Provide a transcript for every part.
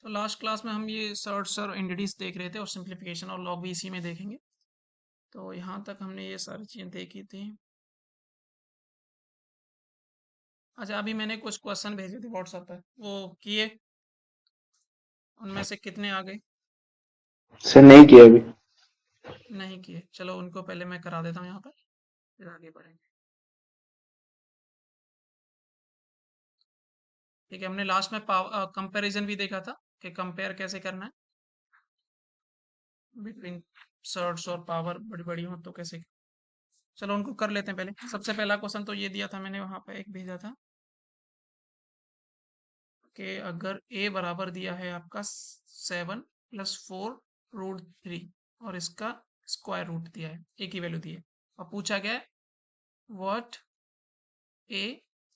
तो last class में हम ये सर्ट्स और एंटिटीज देख रहे थे और सिंप्लीफिकेशन और लॉग भी इसी में देखेंगे। तो यहाँ तक हमने ये सारी चीज़ें देखी थी। अच्छा, अभी मैंने कुछ क्वेश्चन भेजे थे व्हाट्सएप पर, वो किए? उनमें से कितने आ गए? सर नहीं किया अभी। नहीं किए? चलो उनको पहले मैं करा देता हूँ यहाँ पर, फिर आगे बढ़ेंगे। ठीक है, हमने लास्ट में कंपैरिजन भी देखा था कि कंपेयर कैसे करना है बिटवीन सर्ट्स और पावर बड़ी बड़ी हो तो कैसे। चलो उनको कर लेते हैं पहले। सबसे पहला क्वेश्चन तो ये दिया था, मैंने वहां पे एक भेजा था कि अगर a बराबर दिया है आपका 7 + 4√3 और इसका स्क्वायर रूट दिया है, a की वैल्यू दी है और पूछा गया है व्हाट a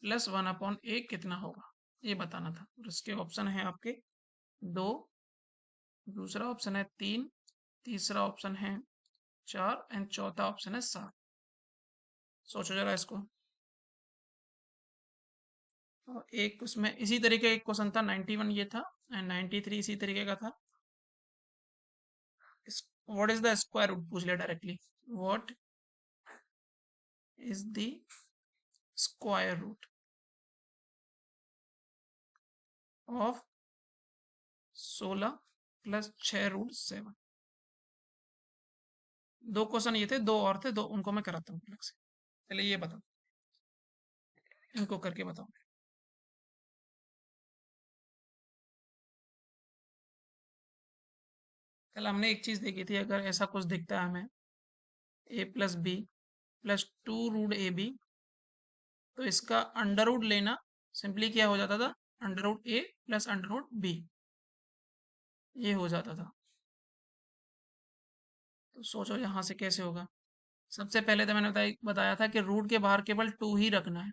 + 1/a कितना होगा, ये बताना था। और इसके ऑप्शन है आपके 2, दूसरा ऑप्शन है 3, तीसरा ऑप्शन है 4 एंड चौथा ऑप्शन है 7। सोचो जरा इसको। और एक उसमें इसी तरीके का एक क्वेश्चन था, 91 ये था एंड 93 इसी तरीके का था। What is the square root पूछ लिया directly. What is the square root of 16 + 6√7। दो क्वेश्चन ये थे, दो और थे, दो उनको मैं कराता हूँ अलग से। पहले ये बताओ, इनको करके बताओ। कल हमने एक चीज देखी थी, अगर ऐसा कुछ दिखता है हमें a + b + 2√ab, तो इसका अंडर रूट लेना सिंपली क्या हो जाता था, √a + √b, ये हो जाता था। तो सोचो यहाँ से कैसे होगा। सबसे पहले तो मैंने बताया था कि रूट के बाहर केवल 2 ही रखना है।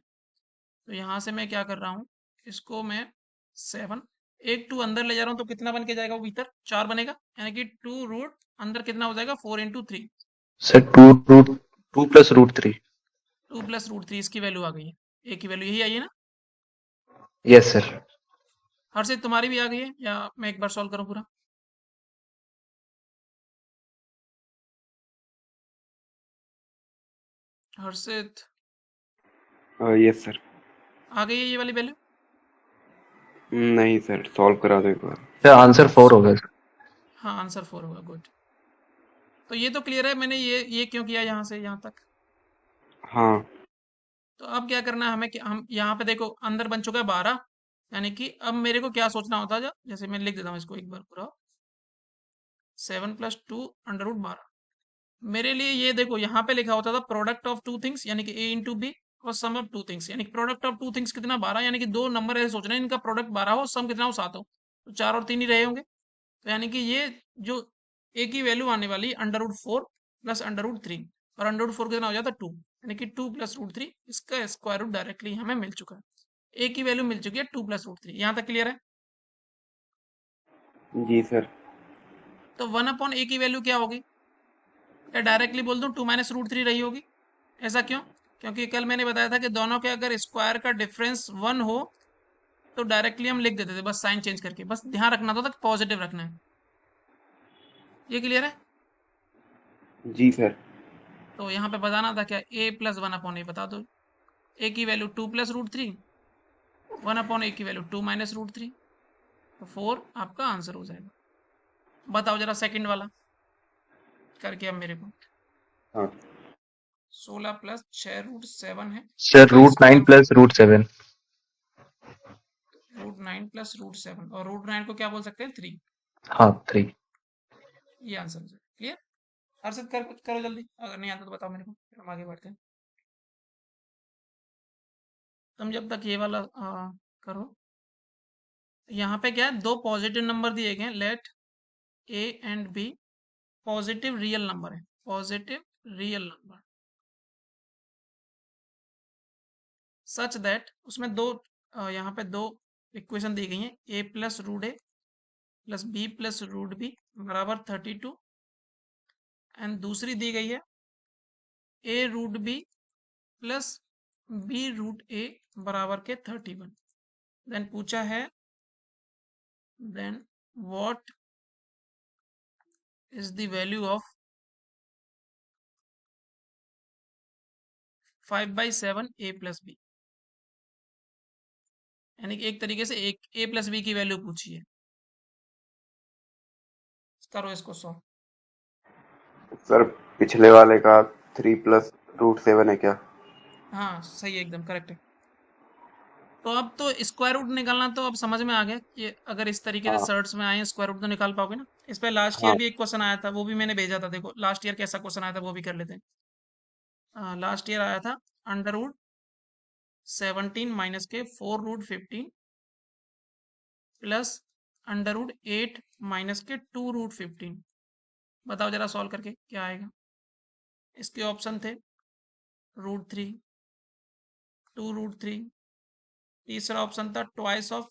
तो यहाँ से मैं क्या कर रहा हूँ, इसको मैं 7, एक 2 अंदर ले जा रहा हूँ तो कितना बन के जाएगा, वो भीतर 4 बनेगा, यानी कि 2 रूट अंदर कितना हो जाएगा, 4 × 3। सर 2 + √3। 2 + √3 इसकी वैल्यू आ गई है, ए की वैल्यू यही आई है ना। Yes sir. हर्षित तुम्हारी भी आ गई है या मैं एक बार सॉल्व करूँ पूरा? हर्षित यस सर। आ गई है ये वाली वैल्यू? नहीं सर, सॉल्व करा दो एक बार। सर आंसर 4 होगा सर। हाँ, आंसर 4 होगा। गुड। तो ये तो क्लियर है, मैंने ये क्यों किया यहाँ से यहाँ तक। हाँ। तो अब क्या करना है हमें कि हम यहाँ पे देखो अंदर बन चुका है 12, यानी कि अब मेरे को क्या सोचना होता है, जैसे मैं लिख देता हूँ इसको एक बार पूरा, 7 + 2√12। मेरे लिए ये देखो यहाँ पे लिखा होता था प्रोडक्ट ऑफ टू थिंग्स, यानी कि a × b और सम ऑफ टू थिंग्स, यानी कि प्रोडक्ट ऑफ टू थिंग्स कितना 12, यानी कि दो नंबर ऐसे सोच रहे हैं इनका प्रोडक्ट 12 हो, सम कितना हो 7 हो, तो 4 और 3 ही रहे होंगे। तो यानी कि ये जो a की वैल्यू आने वाली √4 + √3, और √4 कितना हो जाता है 2, यानी कि 2 + √3, इसका स्क्वायर रूट डायरेक्टली हमें मिल चुका है। a की वैल्यू मिल चुकी है 2 + √3। यहाँ तक क्लियर है? जी सर। तो 1/a की वैल्यू क्या होगी, या डायरेक्टली बोल दूं 2 - √3 रही होगी। ऐसा क्यों? क्योंकि कल मैंने बताया था कि दोनों के अगर स्क्वायर का डिफरेंस 1 हो तो डायरेक्टली हम लिख देते थे, बस साइन चेंज करके, बस ध्यान रखना था कि पॉजिटिव रखना है। ये क्लियर है? जी सर। तो यहाँ पे बताना था क्या, a + 1/a बता दो। a की वैल्यू 2 + √3, 1/a की वैल्यू 2 - √3, तो 4 आपका आंसर हो जाएगा। बताओ जरा सेकंड वाला करके अब मेरे को। हाँ 16 + 6√7 है, सर इसका स्क्वायर √9 + √7। √9 + √7, और √9 को क्या बोल सकते हैं, 3। हाँ 3। ये आंसर हो जाएगा। क्लियर? हर्षित कर करो जल्दी, अगर नहीं आता तो बताओ मेरे को, फिर हम आगे बढ़ते हैं। तुम जब तक ये वाला करो। यहाँ पे क्या है, दो पॉजिटिव नंबर दिए गए हैं, let a and b positive real number है, positive real number, such that उसमें दो यहाँ पे दो इक्वेशन दी गई हैं, a + √a + b + √b बराबर 32, एंड दूसरी दी गई है a√b + b√a बराबर के 31। देन पूछा है, then what is the value of 5/7 a plus b, यानी कि एक तरीके से एक a प्लस बी की वैल्यू पूछी है। करो इसको सॉल्व। सर पिछले वाले का 3 + √7 है क्या? हाँ सही है, एकदम करेक्ट है। तो अब तो स्क्वायर रूट निकालना तो अब समझ में आ गया कि अगर इस तरीके से हाँ सर्ट्स में आए स्क्वायर रूट तो निकाल पाओगे ना। इस पे लास्ट ईयर हाँ भी एक क्वेश्चन आया था, वो भी मैंने भेजा था, देखो लास्ट ईयर कैसा क्वेश्चन आया था वो भी कर लेते हैं। लास्ट ईयर आया था √17 माइनस के 4√15 प्लस √8 माइनस के 2√15। बताओ जरा सॉल्व करके क्या आएगा। इसके ऑप्शन थे √3, 2√3, तीसरा ऑप्शन था ट्वाइस ऑफ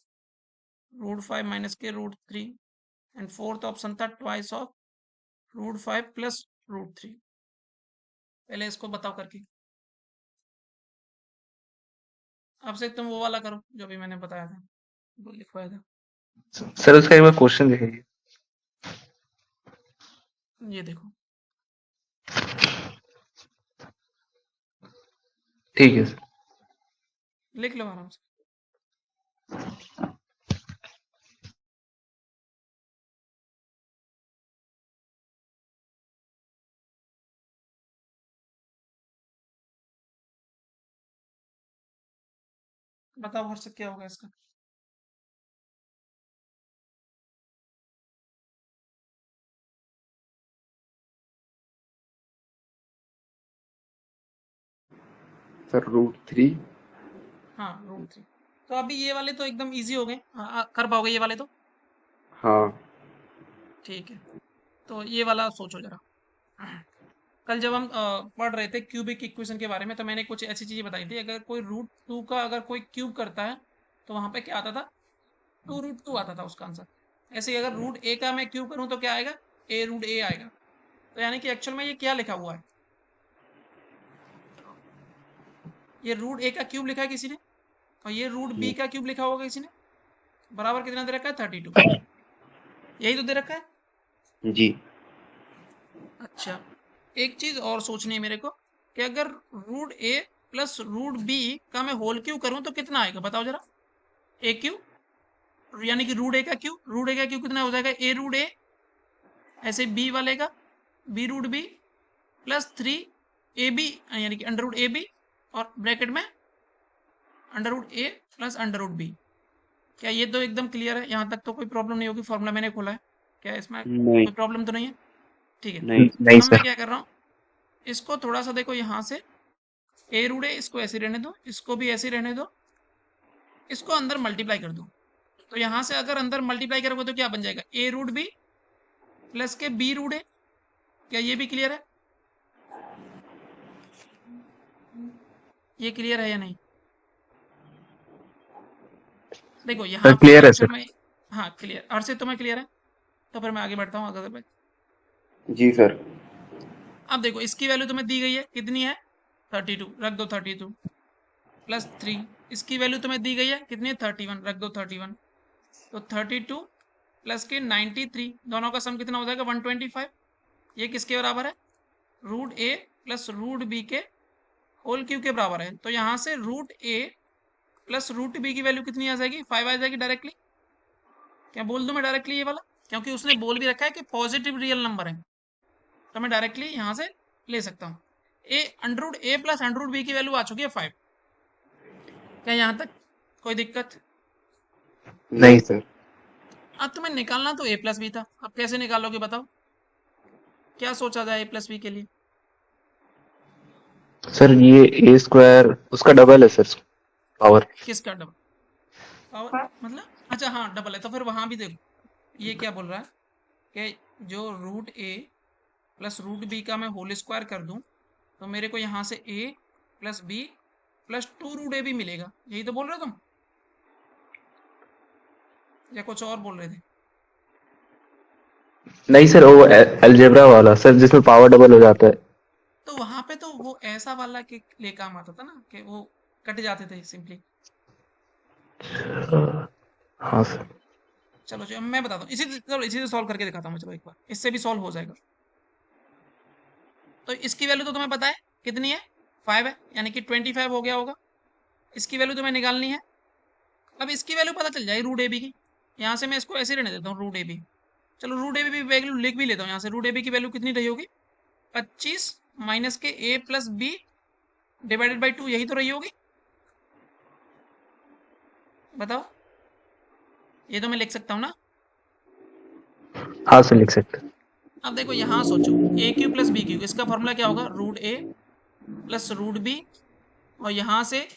√5 माइनस के √3 एंड फोर्थ ऑप्शन था ट्वाइस ऑफ √5 प्लस √3। पहले इसको बताओ करके। अब से तुम वो वाला करो जो भी मैंने बताया था, वो लिखवाया था। सर उसका एक बार क्वेश्चन दिखाइए। ये देखो, ठीक है सर। लिख लो आराम से। बताओ हर्षित क्या होगा इसका। सर √3। हाँ √3। तो अभी ये वाले तो एकदम इजी हो गए, कर पाओगे ये वाले तो। हाँ ठीक है, तो ये वाला सोचो जरा। कल जब हम पढ़ रहे थे क्यूबिक इक्वेशन के बारे में, तो मैंने कुछ ऐसी चीजें बताई थी। अगर कोई √2 का अगर कोई क्यूब करता है तो वहां पे क्या आता था, 2√2 आता था उसका आंसर। ऐसे ही अगर √a का मैं क्यूब करूं तो क्या आएगा, a√a आएगा। तो यानी कि एक्चुअल में ये क्या लिखा हुआ है, ये √a का क्यूब लिखा है किसी ने, और ये √b का क्यूब लिखा होगा किसी ने। बराबर कितना दे रखा है, 32। यही तो दे रखा है। जी। अच्छा, एक चीज और सोचनी है मेरे को कि अगर √a प्लस √b का मैं होल क्यूब करूं तो कितना आएगा, बताओ जरा। a क्यूब यानी कि √a का क्यूब कितना हो जाएगा, a√a। ऐसे b वाले का b√b प्लस 3ab यानी कि √ab, और ब्रैकेट में √a प्लस √b। क्या ये तो एकदम क्लियर है, यहाँ तक तो कोई प्रॉब्लम नहीं होगी, फॉर्मूला मैंने खोला है, क्या इसमें नहीं कोई प्रॉब्लम तो नहीं है। ठीक है, नहीं नहीं अब मैं सर। क्या कर रहा हूँ, इसको थोड़ा सा देखो यहाँ से a√a इसको ऐसे रहने दो, इसको भी ऐसे रहने दो, इसको अंदर मल्टीप्लाई कर दो। तो यहाँ से अगर अंदर मल्टीप्लाई करोगे तो क्या बन जाएगा, a√b प्लस के b√a। क्या ये भी क्लियर है, ये क्लियर है या नहीं। देखो सर यहाँ पे क्लियर है एक्चुअल सर। में, हाँ क्लियर, और से तुम्हें क्लियर है। तो फिर मैं आगे बढ़ता हूँ अगर। जी सर। अब देखो इसकी वैल्यू तुम्हें दी गई है, कितनी है, 32, रख दो 32 प्लस 3। इसकी वैल्यू तुम्हें दी गई है कितनी है, 31, रख दो 31। तो 32 प्लस के 93, दोनों का सम कितना हो जाएगा, 125। ये किसके बराबर है, √a प्लस √b के होल क्यूब के बराबर है। तो यहाँ से √a प्लस √b की वैल्यू कितनी आ जाएगी, 5 आ जाएगी डायरेक्टली। क्या बोल दूं मैं डायरेक्टली ये वाला, क्योंकि उसने बोल भी रखा है कि पॉजिटिव रियल नंबर है, तो मैं डायरेक्टली यहाँ से ले सकता हूँ। a प्लस √b की वैल्यू आ चुकी है 5। क्या यहाँ तक कोई दिक्कत। नहीं सर। अब तुम्हें निकालना तो a प्लस बी था, अब कैसे निकालोगे बताओ, क्या सोचा जाए a प्लस बी के लिए। सर ये ए स्क्वायर उसका डबल है सर, पावर। किसका डबल, पावर मतलब, अच्छा हाँ डबल है, तो फिर वहां भी देखो ये क्या बोल रहा है कि जो √a प्लस √b का मैं होल स्क्वायर कर दूं तो मेरे को यहाँ से a plus b plus 2√a भी मिलेगा, यही तो बोल रहे हो तुम, या कुछ और बोल रहे थे। नहीं सर, वो अलजेब्रा वाला सर जिसमें पावर डबल हो जाता है। तो वहां पे तो वो ऐसा वाला के लिए काम आता था ना कि वो कट जाते थे सिंपली। हाँ सर। चलो चलो मैं बताता हूँ, इसी से सॉल्व करके दिखाता हूँ मैं, चलो एक बार इससे भी सॉल्व हो जाएगा। तो इसकी वैल्यू तो तुम्हें पता है कितनी है, 5 है, यानी कि 25 हो गया होगा। इसकी वैल्यू तुम्हें निकालनी है। अब इसकी वैल्यू पता चल जाएगी रूट ए बी की। यहाँ से मैं इसको ऐसे रहने देता हूँ, रूट ए बी। चलो रूट ए बी वैल्यू लिख भी लेता हूँ यहाँ से। रूट ए बी की वैल्यू कितनी रही होगी, 25 माइनस के a plus b divided by 2, यही तो रही होगी। बताओ, ये तो मैं लिख सकता हूँ ना। हाँ सर लिख सकते हैं। अब देखो यहाँ सोचो, ए क्यू प्लस बी क्यू, इसका फॉर्मूला क्या होगा, root a plus root B, और यहाँ से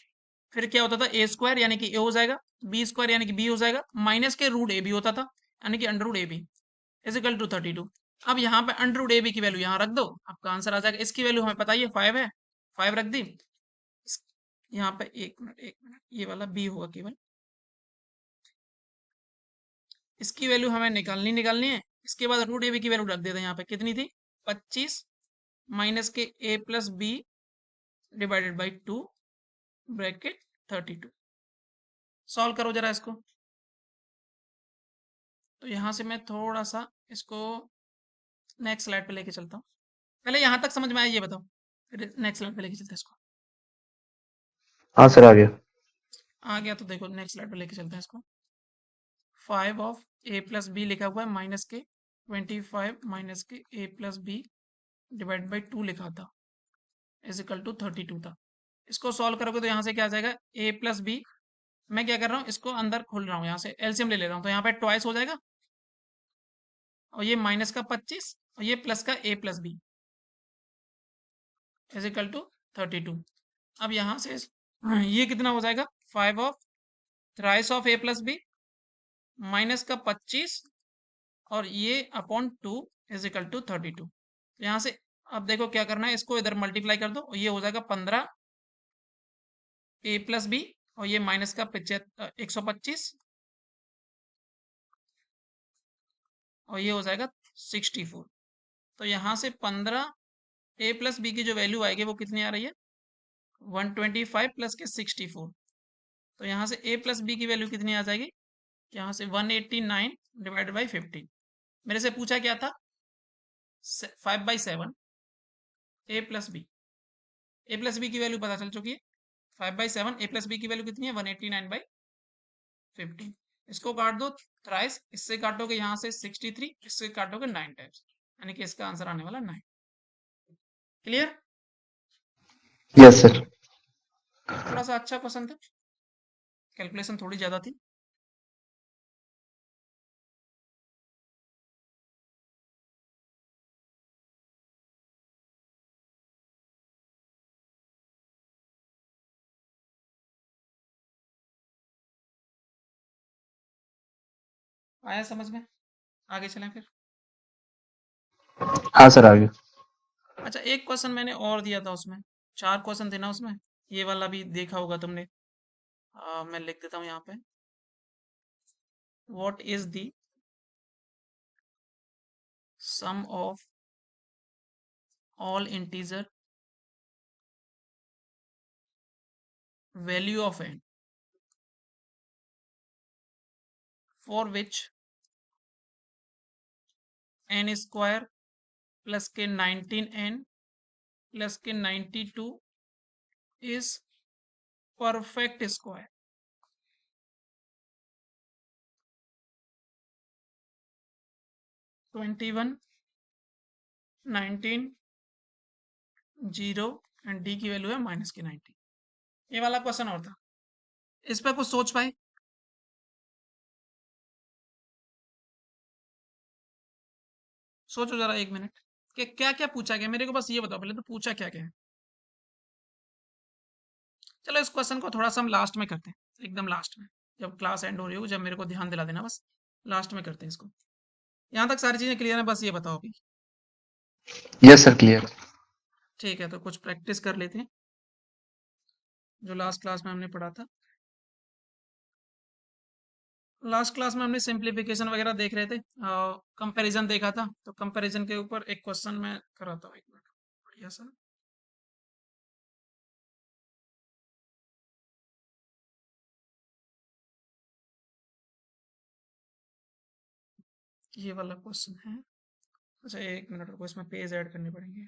फिर क्या होता था, ए स्क्वायर यानी कि ए हो जाएगा, बी स्क्वायर यानी कि बी हो जाएगा, माइनस के रूट ए बी होता था, यानी कि under root A B is equal to 32। अब यहाँ पे अंडर रूट ए बी की वैल्यू यहाँ रख दो, आपका आंसर आ जाएगा। इसकी वैल्यू हमें पता ही है 5 है, 5 रख दी। यहाँ पे एक मिनट, ये वाला बी होगा केवल। इसकी वैल्यू हमें निकालनी है। इसके बाद रूट ए बी की वैल्यू रख देते हैं यहाँ पे, कितनी थी, 25 माइनस के a plus b divided by 2 bracket 32। Solve करो जरा इसको। तो यहाँ से मैं थोड़ा सा इसको नेक्स्ट स्लाइड पे लेके चलता हूँ। पहले यहाँ तक समझ में आया ये बताओ, फिर नेक्स्ट स्लाइड पे लेके चलते हैं इसको। हाँ सर आ गया। आ गया तो देखो नेक्स्ट स्लाइड पे लेके चलते हैं इसको। 5 ऑफ ए प्लस बी लिखा हुआ है माइनस के 25 माइनस के a plus B divide by 2 लिखा था, इज इक्वल टू 32 था। इसको सॉल्व करोगे तो यहाँ से क्या आ जाएगा, ए प्लस बी। मैं क्या कर रहा हूँ, इसको अंदर खोल रहा हूँ, यहाँ से एलसीएम ले ले रहा हूँ, तो यहाँ पे ट्वाइस हो जाएगा, और ये माइनस का 25 और ये प्लस का a plus b is equal to 32। अब यहाँ से ये कितना हो जाएगा, 5 of thrice of a plus b minus का 25 और ये अपॉन 2 इज इक्वल टू 32। यहाँ से अब देखो क्या करना है, इसको इधर मल्टीप्लाई कर दो, और ये हो जाएगा 15 ए प्लस बी, और ये माइनस का 125, और ये हो जाएगा 64। तो यहाँ से 15 ए प्लस बी की जो वैल्यू आएगी वो कितनी आ रही है, 125 प्लस के 64। तो यहाँ से ए प्लस बी की वैल्यू कितनी आ जाएगी, यहाँ से 189 डिवाइडेड बाई 50। मेरे से पूछा क्या था, 5/7 ए प्लस बी। ए प्लस बी की वैल्यू पता चल चुकी है, 5/7। ए प्लस बी की वैल्यू कितनी है, 189/50। इसको काट दो थ्राइस, इससे काटोगे यहाँ से 63, इससे काटोगे 9 टाइम्स, यानी कि इसका आंसर आने वाला 9। क्लियर। Yes sir. थोड़ा सा अच्छा क्वेश्चन था, कैलकुलेशन थोड़ी ज्यादा थी। आया समझ में, आगे चलें फिर। हाँ सर आ गया। अच्छा, एक क्वेश्चन मैंने और दिया था उसमें, 4 क्वेश्चन थे ना उसमें, ये वाला भी देखा होगा तुमने। मैं लिख देता हूँ यहाँ पे, what is the sum of all integer value of n for which n square plus के 19n प्लस के 92 is perfect square. 21, 19, 0 and d की वैल्यू है माइनस के 90। ये वाला क्वेश्चन और था, इस पर कुछ सोच पाए। सोचो जरा 1 मिनट कि क्या क्या पूछा गया, मेरे को बस ये बताओ पहले तो पूछा क्या क्या है। चलो इस क्वेश्चन को थोड़ा सा हम लास्ट में करते हैं, एकदम लास्ट में, जब क्लास एंड हो रही हो, जब मेरे को ध्यान दिला देना बस। लास्ट में करते हैं इसको। यहाँ तक सारी चीजें क्लियर है, बस ये बताओ अभी। Yes sir clear. ठीक है, तो कुछ प्रैक्टिस कर लेते हैं जो लास्ट क्लास में हमने पढ़ा था। लास्ट क्लास में हमने सिंप्लीफिकेशन वगैरह देख रहे थे, कंपैरिजन देखा था, तो कंपैरिजन के ऊपर एक क्वेश्चन मैं कराता हूँ, 1 मिनट, बढ़िया सा। ये वाला क्वेश्चन है। अच्छा, एक मिनट रुको, इसमें पेज ऐड करने पड़ेंगे।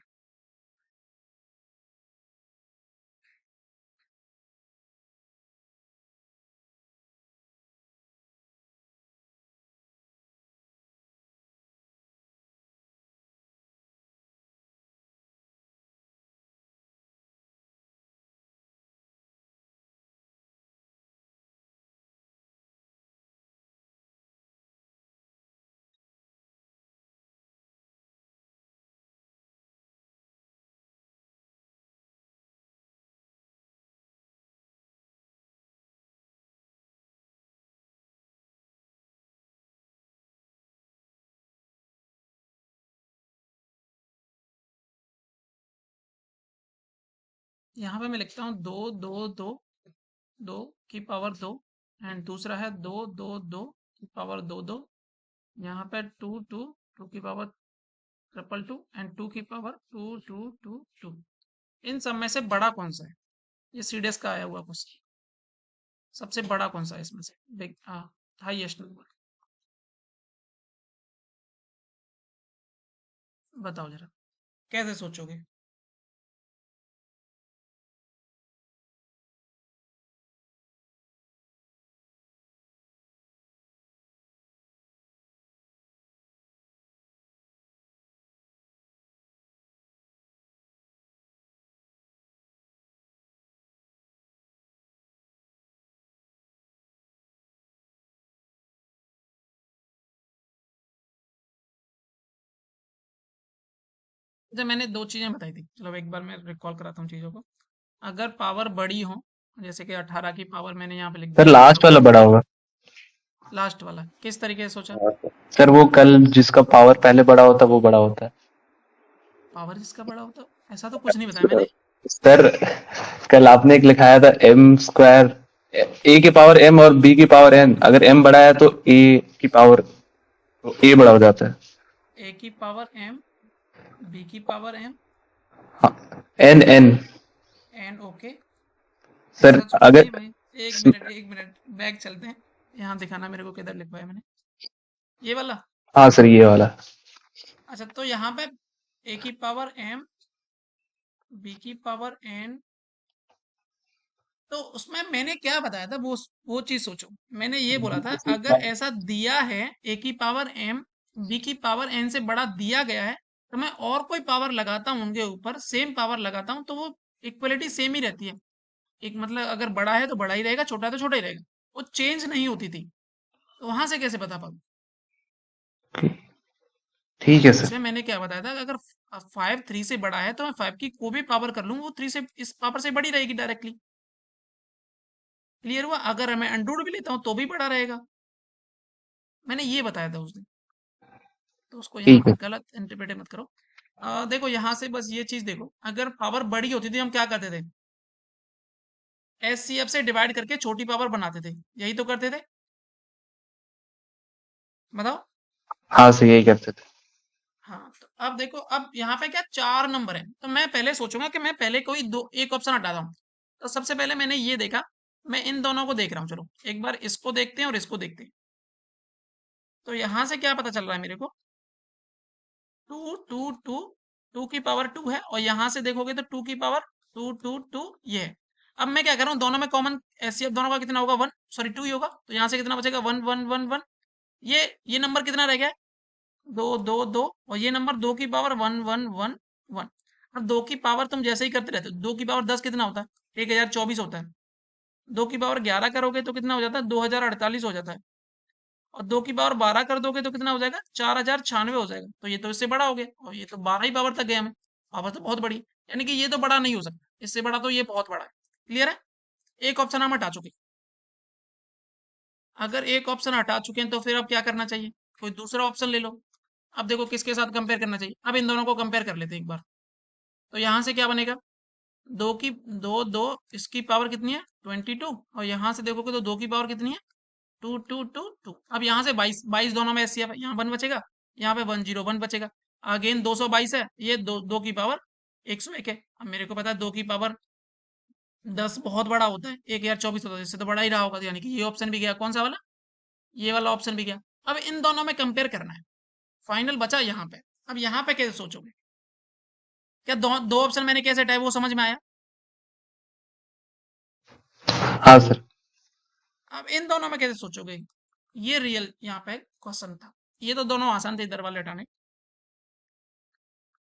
यहाँ पे मैं लिखता हूँ दो दो दो, दो की पावर दो, एंड दूसरा है दो दो दो की पावर दो दो। यहाँ पे टू टू, टू की power triple two, and two की power two two two two. इन सब में से बड़ा कौन सा है? ये सीडीएस का आया हुआ क्वेश्चन। सबसे बड़ा कौन सा है इसमें से? Big, highest number. बताओ जरा, कैसे सोचोगे? जब मैंने दो चीजें बताई थी, चलो एक बार मैं रिकॉल कराता हूँ चीजों को। अगर पावर बड़ी हो, जैसे कि 18 की पावर मैंने यहाँ पे लिख सर दिया लास्ट वाला 1, बड़ा होगा। लास्ट वाला किस तरीके से सोचा? हाँ सर। सर वो कल जिसका पावर पहले बड़ा होता है वो बड़ा होता है। पावर जिसका बड़ा होता, ऐसा तो कुछ नहीं बताया मैंने। सर कल आपने एक लिखाया था एम स्क्वायर, ए की पावर एम और बी की पावर एन, अगर एम बड़ा है तो ए की पावर, ए बड़ा हो जाता है। ए की पावर एम, बी की पावर एम, हाँ, N N. N, okay. Sir ऐसा छोड़ अगर दीजिए भाई, एक मिनट बैक चलते हैं। यहाँ दिखाना मेरे को किधर लिखवाया मैंने, ये वाला। हाँ सर ये वाला। अच्छा, तो यहाँ पे ए की पावर एम, बी की पावर एन, तो उसमें मैंने क्या बताया था, वो चीज सोचो। मैंने ये बोला था अगर ऐसा दिया है, ए की पावर एम, बी की पावर एन से बड़ा दिया गया है, तो मैं और कोई पावर लगाता हूँ उनके ऊपर, सेम पावर लगाता हूँ, तो वो इक्वलिटी सेम ही रहती है। एक मतलब अगर बड़ा है तो बड़ा ही रहेगा, छोटा है तो छोटा ही रहेगा, वो चेंज नहीं होती थी। तो वहां से कैसे बता पाऊँ? ठीक है सर। इसमें मैंने क्या बताया था, अगर 5 3 से बड़ा है तो मैं 5 की को भी पावर कर लूँ, वो 3 से इस पावर से बड़ी रहेगी डायरेक्टली। क्लियर हुआ? अगर मैं अंडर भी लेता हूँ तो भी बड़ा रहेगा। मैंने ये बताया था उस दिन। तो उसको यहाँ ठीक पे है। गलत इंटरप्रेट मत करो। देखो यहाँ से बस ये चीज देखो, अगर पावर बड़ी होती थी हम क्या करते थे? एस सी एफ से डिवाइड करके छोटी पावर बनाते थे, यही तो करते थे। बताओ। हाँ सर यही करते थे। हाँ, तो अब देखो, अब यहाँ पे क्या चार नंबर है, तो मैं पहले सोचूंगा कि मैं पहले कोई दो एक ऑप्शन हटाता हूँ। तो सबसे पहले मैंने ये देखा, मैं इन दोनों को देख रहा हूँ। चलो एक बार इसको देखते हैं और इसको देखते हैं। तो यहाँ से क्या पता चल रहा है मेरे को? टू टू टू, टू की पावर टू है, और यहां से देखोगे तो टू की पावर टू टू टू, ये है। अब मैं क्या कर रहा हूँ, दोनों में कॉमन एचसीएफ दोनों का कितना होगा? वन, सॉरी टू ही होगा, तो यहाँ से कितना बचेगा? One one one one. ये नंबर कितना रह गया? दो दो दो, और ये नंबर दो की power one one one one. अब दो की पावर तुम जैसे ही करते रहते हो, दो की पावर 10 कितना होता है? 1024 होता है। दो की पावर 11 करोगे तो कितना हो जाता है? 2048 हो जाता है। और दो की पावर 12 कर दोगे तो कितना हो जाएगा? 4096 हो जाएगा। तो ये तो इससे बड़ा हो गया, और ये तो 12 ही पावर तक गया हमें। पावर तो बहुत बड़ी है। यानी कि ये तो बड़ा नहीं हो सकता, इससे बड़ा तो ये बहुत बड़ा है। क्लियर है? एक ऑप्शन हम हटा चुके। अगर एक ऑप्शन हटा चुके हैं तो फिर अब क्या करना चाहिए? कोई दूसरा ऑप्शन ले लो। अब देखो किसके साथ कंपेयर करना चाहिए, अब इन दोनों को कंपेयर कर लेते हैं एक बार। तो यहां से क्या बनेगा? दो की दो दो, इसकी पावर कितनी है? 22। और यहां से देखोगे तो दो की पावर कितनी है? Two two two two. अब यहाँ से 22 22 दोनों में एचसीएफ है, यहाँ वन बचेगा, यहाँ पे 101 बचेगा। अगेन 222 है, ये दो दो की पावर 101 है। अब मेरे को पता है दो की पावर 10 बहुत बड़ा होता है, 1024 होता है, इससे तो बड़ा ही रहा होगा, यानी कि ये ऑप्शन भी गया। कौन सा वाला? ये वाला ऑप्शन भी गया। अब इन दोनों में कंपेयर करना है। फाइनल बचा यहाँ पे। अब यहाँ पे कैसे सोचोगे? क्या दो दो ऑप्शन मैंने कैसे हटाए वो समझ में आया? हाँ सर। अब इन दोनों में कैसे सोचोगे? ये रियल यहाँ पे क्वेश्चन था। ये तो दोनों आसान थे इधर वाले हटाने।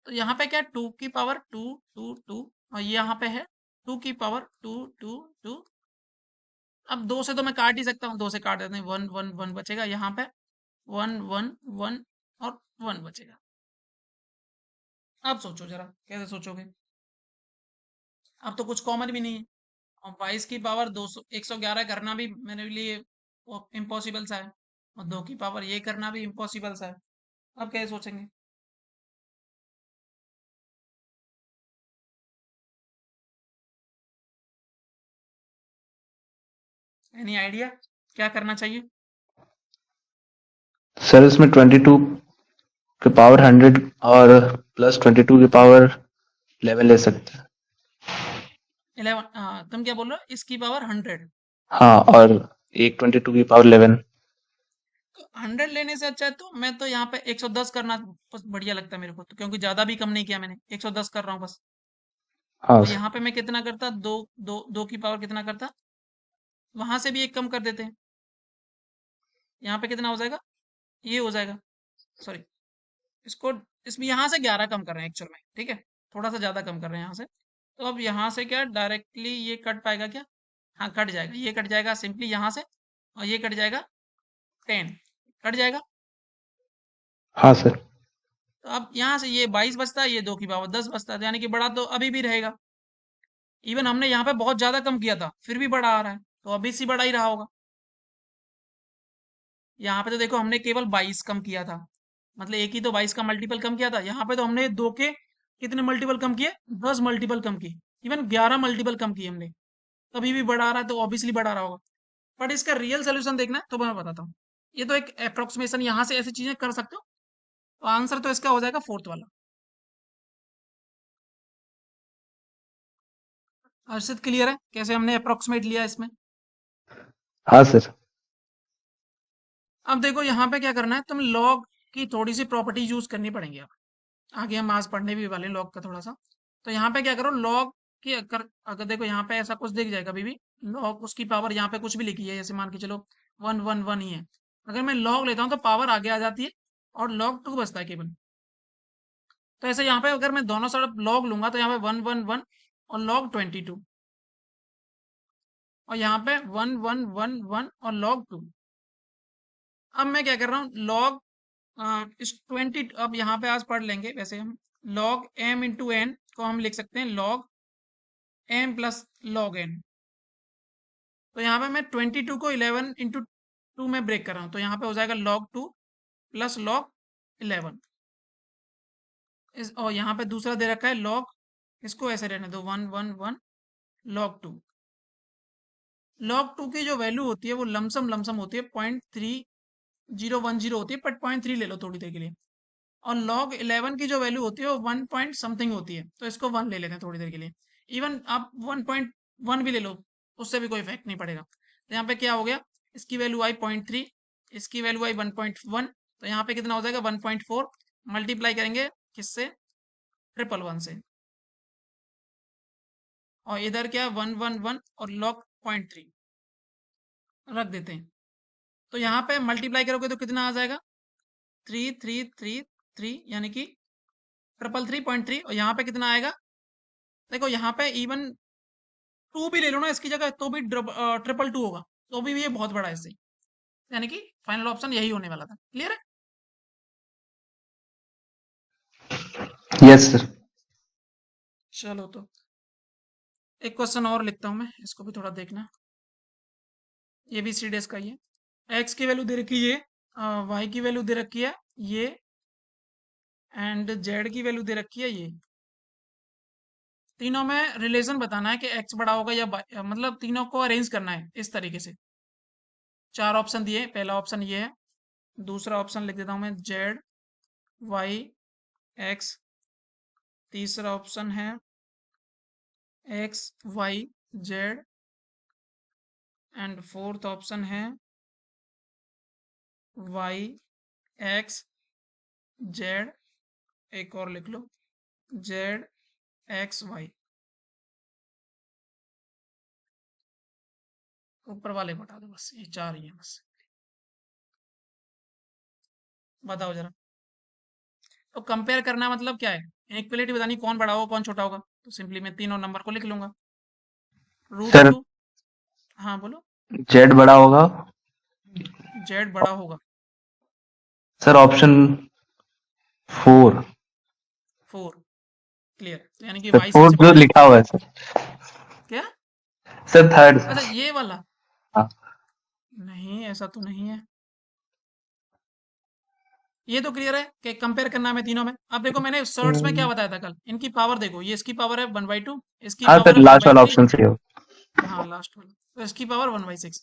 तो यहाँ पे क्या, 2 की पावर 2 2 2, और ये यहाँ पे है 2 की पावर 2 2 2। अब 2 से तो मैं काट ही सकता हूँ, 2 से काट देते हैं, 1 1 1 बचेगा यहाँ पे, 1 1 1 और 1 बचेगा। अब सोचो जरा कैसे सोचोगे? अब तो कुछ कॉमन भी नहीं है, और 22 की पावर 111 करना भी मेरे लिए इम्पॉसिबल सा है, और 2 की पावर ये करना भी इम्पॉसिबल सा है। अब कैसे सोचेंगे? एनी आइडिया क्या करना चाहिए? सर इसमें 22 के पावर 100 और प्लस 22 की पावर 11 ले सकते हैं। 11, तुम क्या बोल रहे हो? इसकी पावर 100? हाँ, और एक 22 की पावर 11। तो 100 लेने से अच्छा है तो मैं तो यहाँ पे 110 करना बस बढ़िया लगता है मेरे को, तो क्योंकि ज्यादा भी कम नहीं किया मैंने, 110 कर रहा हूँ बस। हाँ और सर। यहाँ पे मैं कितना करता, दो दो दो की पावर कितना करता, वहां से भी एक कम कर देते हैं। यहाँ पे कितना हो जाएगा, ये हो जाएगा, सॉरी, इसको, इसमें यहाँ से 11 कम कर रहे हैं एक्चुअल में, ठीक है, थोड़ा सा ज्यादा कम कर रहे हैं यहाँ से। तो अब यहाँ से क्या डायरेक्टली ये कट पाएगा क्या? हाँ कट जाएगा, ये कट जाएगा सिंपली यहाँ से, और ये कट जाएगा 10, कट जाएगा। हाँ सर। तो अब यहाँ से ये 22 बचता है, ये 2 की पावर 10 बचता है, तो यानी कि बड़ा तो अभी भी रहेगा। इवन हमने यहाँ पे बहुत ज्यादा कम किया था फिर भी बड़ा आ रहा है, तो अभी सी बड़ा ही रहा होगा। यहाँ पे तो देखो हमने केवल 22 कम किया था, मतलब एक ही तो 22 का मल्टीपल कम किया था, यहाँ पे तो हमने दो के कितने मल्टीपल कम किए, 10 मल्टीपल कम किए, इवन 11 मल्टीपल कम किए हमने, तभी भी बड़ा आ रहा है, तो ऑब्वियसली बड़ा रहा होगा। बट इसका रियल सोल्यूशन देखना है तो मैं बताता हूँ। ये तो एक अप्रोक्सीमेशन, यहाँ से ऐसी चीजें कर सकते हो, तो आंसर तो इसका हो जाएगा फोर्थ वाला। अर्षित क्लियर है कैसे हमने अप्रोक्सीमेट लिया इसमें? हाँ सर। अब देखो यहाँ पे क्या करना है, तुम लॉग की थोड़ी सी प्रॉपर्टी यूज करनी पड़ेंगी अब, आगे हम आज पढ़ने भी वाले लॉग का थोड़ा सा। तो यहाँ पे क्या करो, लॉग की अगर अगर देखो यहाँ पे ऐसा कुछ दिख जाएगा अभी भी, लॉग उसकी पावर यहाँ पे कुछ भी लिखी है, जैसे मान के चलो 1 1 1 ही है, अगर मैं लॉग लेता हूँ तो पावर आगे आ जाती है और लॉग 2 बचता है केवल। तो ऐसे यहाँ पे अगर मैं दोनों साइड लॉग लूंगा तो यहाँ पे 1 1 1 और लॉग 22, और यहाँ पे 1 1 1 1 और लॉग 2। अब मैं क्या कर रहा हूँ, लॉग इस 20, अब यहाँ पे आज पढ़ लेंगे वैसे हम, लॉग m इंटू एन को हम लिख सकते हैं log m plus log n। तो यहाँ पे मैं 22 को 11 इंटू 2 में ब्रेक कर रहा हूँ, तो यहाँ पे हो जाएगा log 2 प्लस log 11। और यहाँ पे दूसरा दे रखा है log, इसको ऐसे रहने दो 1 1 1 log 2। log 2 की जो वैल्यू होती है वो लमसम लमसम होती है 0.3010 होती है, बट 0.3 ले लो थोड़ी देर के लिए। और log 11 की जो वैल्यू होती है वो 1 पॉइंट समथिंग होती है, तो इसको 1 ले लेते हैं थोड़ी देर के लिए। इवन आप 1.1 भी ले लो, उससे भी कोई इफेक्ट नहीं पड़ेगा। तो यहाँ पे क्या हो गया, इसकी वैल्यू आई 0.3, इसकी वैल्यू आई 1.1, तो यहाँ पे कितना हो जाएगा 1.4, मल्टीप्लाई करेंगे किससे, 1 1 1 से, और इधर क्या 1 1 1 और log 0.3 रख देते हैं। तो यहाँ पे मल्टीप्लाई करोगे तो कितना आ जाएगा, 3 3 3 3, यानी कि 333.3, और यहाँ पे कितना आएगा, देखो यहाँ पे इवन 2 भी ले लो ना इसकी जगह तो भी 222 होगा, तो भी ये बहुत बड़ा है इससे, यानी कि फाइनल ऑप्शन यही होने वाला था। क्लियर है? Yes sir. चलो तो एक क्वेश्चन और लिखता हूँ मैं, इसको भी थोड़ा देखना। ये भी सी डेज का ही है। एक्स की वैल्यू दे रखी है, वाई की वैल्यू दे रखी है ये, एंड जेड की वैल्यू दे रखी है ये। तीनों में रिलेशन बताना है कि एक्स बड़ा होगा या मतलब तीनों को अरेंज करना है इस तरीके से। 4 ऑप्शन दिए, पहला ऑप्शन ये है, दूसरा ऑप्शन लिख देता हूँ मैं जेड वाई एक्स, तीसरा ऑप्शन है X Y Z, and fourth option है वाई एक्स जेड, एक और लिख लो, जेड एक्स वाई, ऊपर वाले बता दो, बस ये चार ही है बस। बताओ जरा। तो कंपेयर करना मतलब क्या है, इक्वलिटी बतानी कौन बड़ा होगा कौन छोटा होगा, तो सिंपली मैं तीनों नंबर को लिख लूंगा। रूट सर टू, हाँ बोलो। जेड बड़ा होगा। जेड बड़ा होगा। Sir option 4। फोर, क्लियर, तो यानी कि सर वाई 4 सबसे जो बड़ा है। लिखा हुआ है सर। क्या? Sir third. अच्छा ये वाला, हाँ नहीं ऐसा तो नहीं है। ये तो क्लियर है कि कंपेयर करना है हमें तीनों में। अब देखो मैंने सर्च में क्या बताया था कल, इनकी पावर देखो, ये इसकी पावर है 1/2, इसकी हाँ पावर सर है वन लास्ट बाई वाला थ्री ऑप्शन सही हो। हाँ लास्ट वाला, तो इसकी पावर 1/6।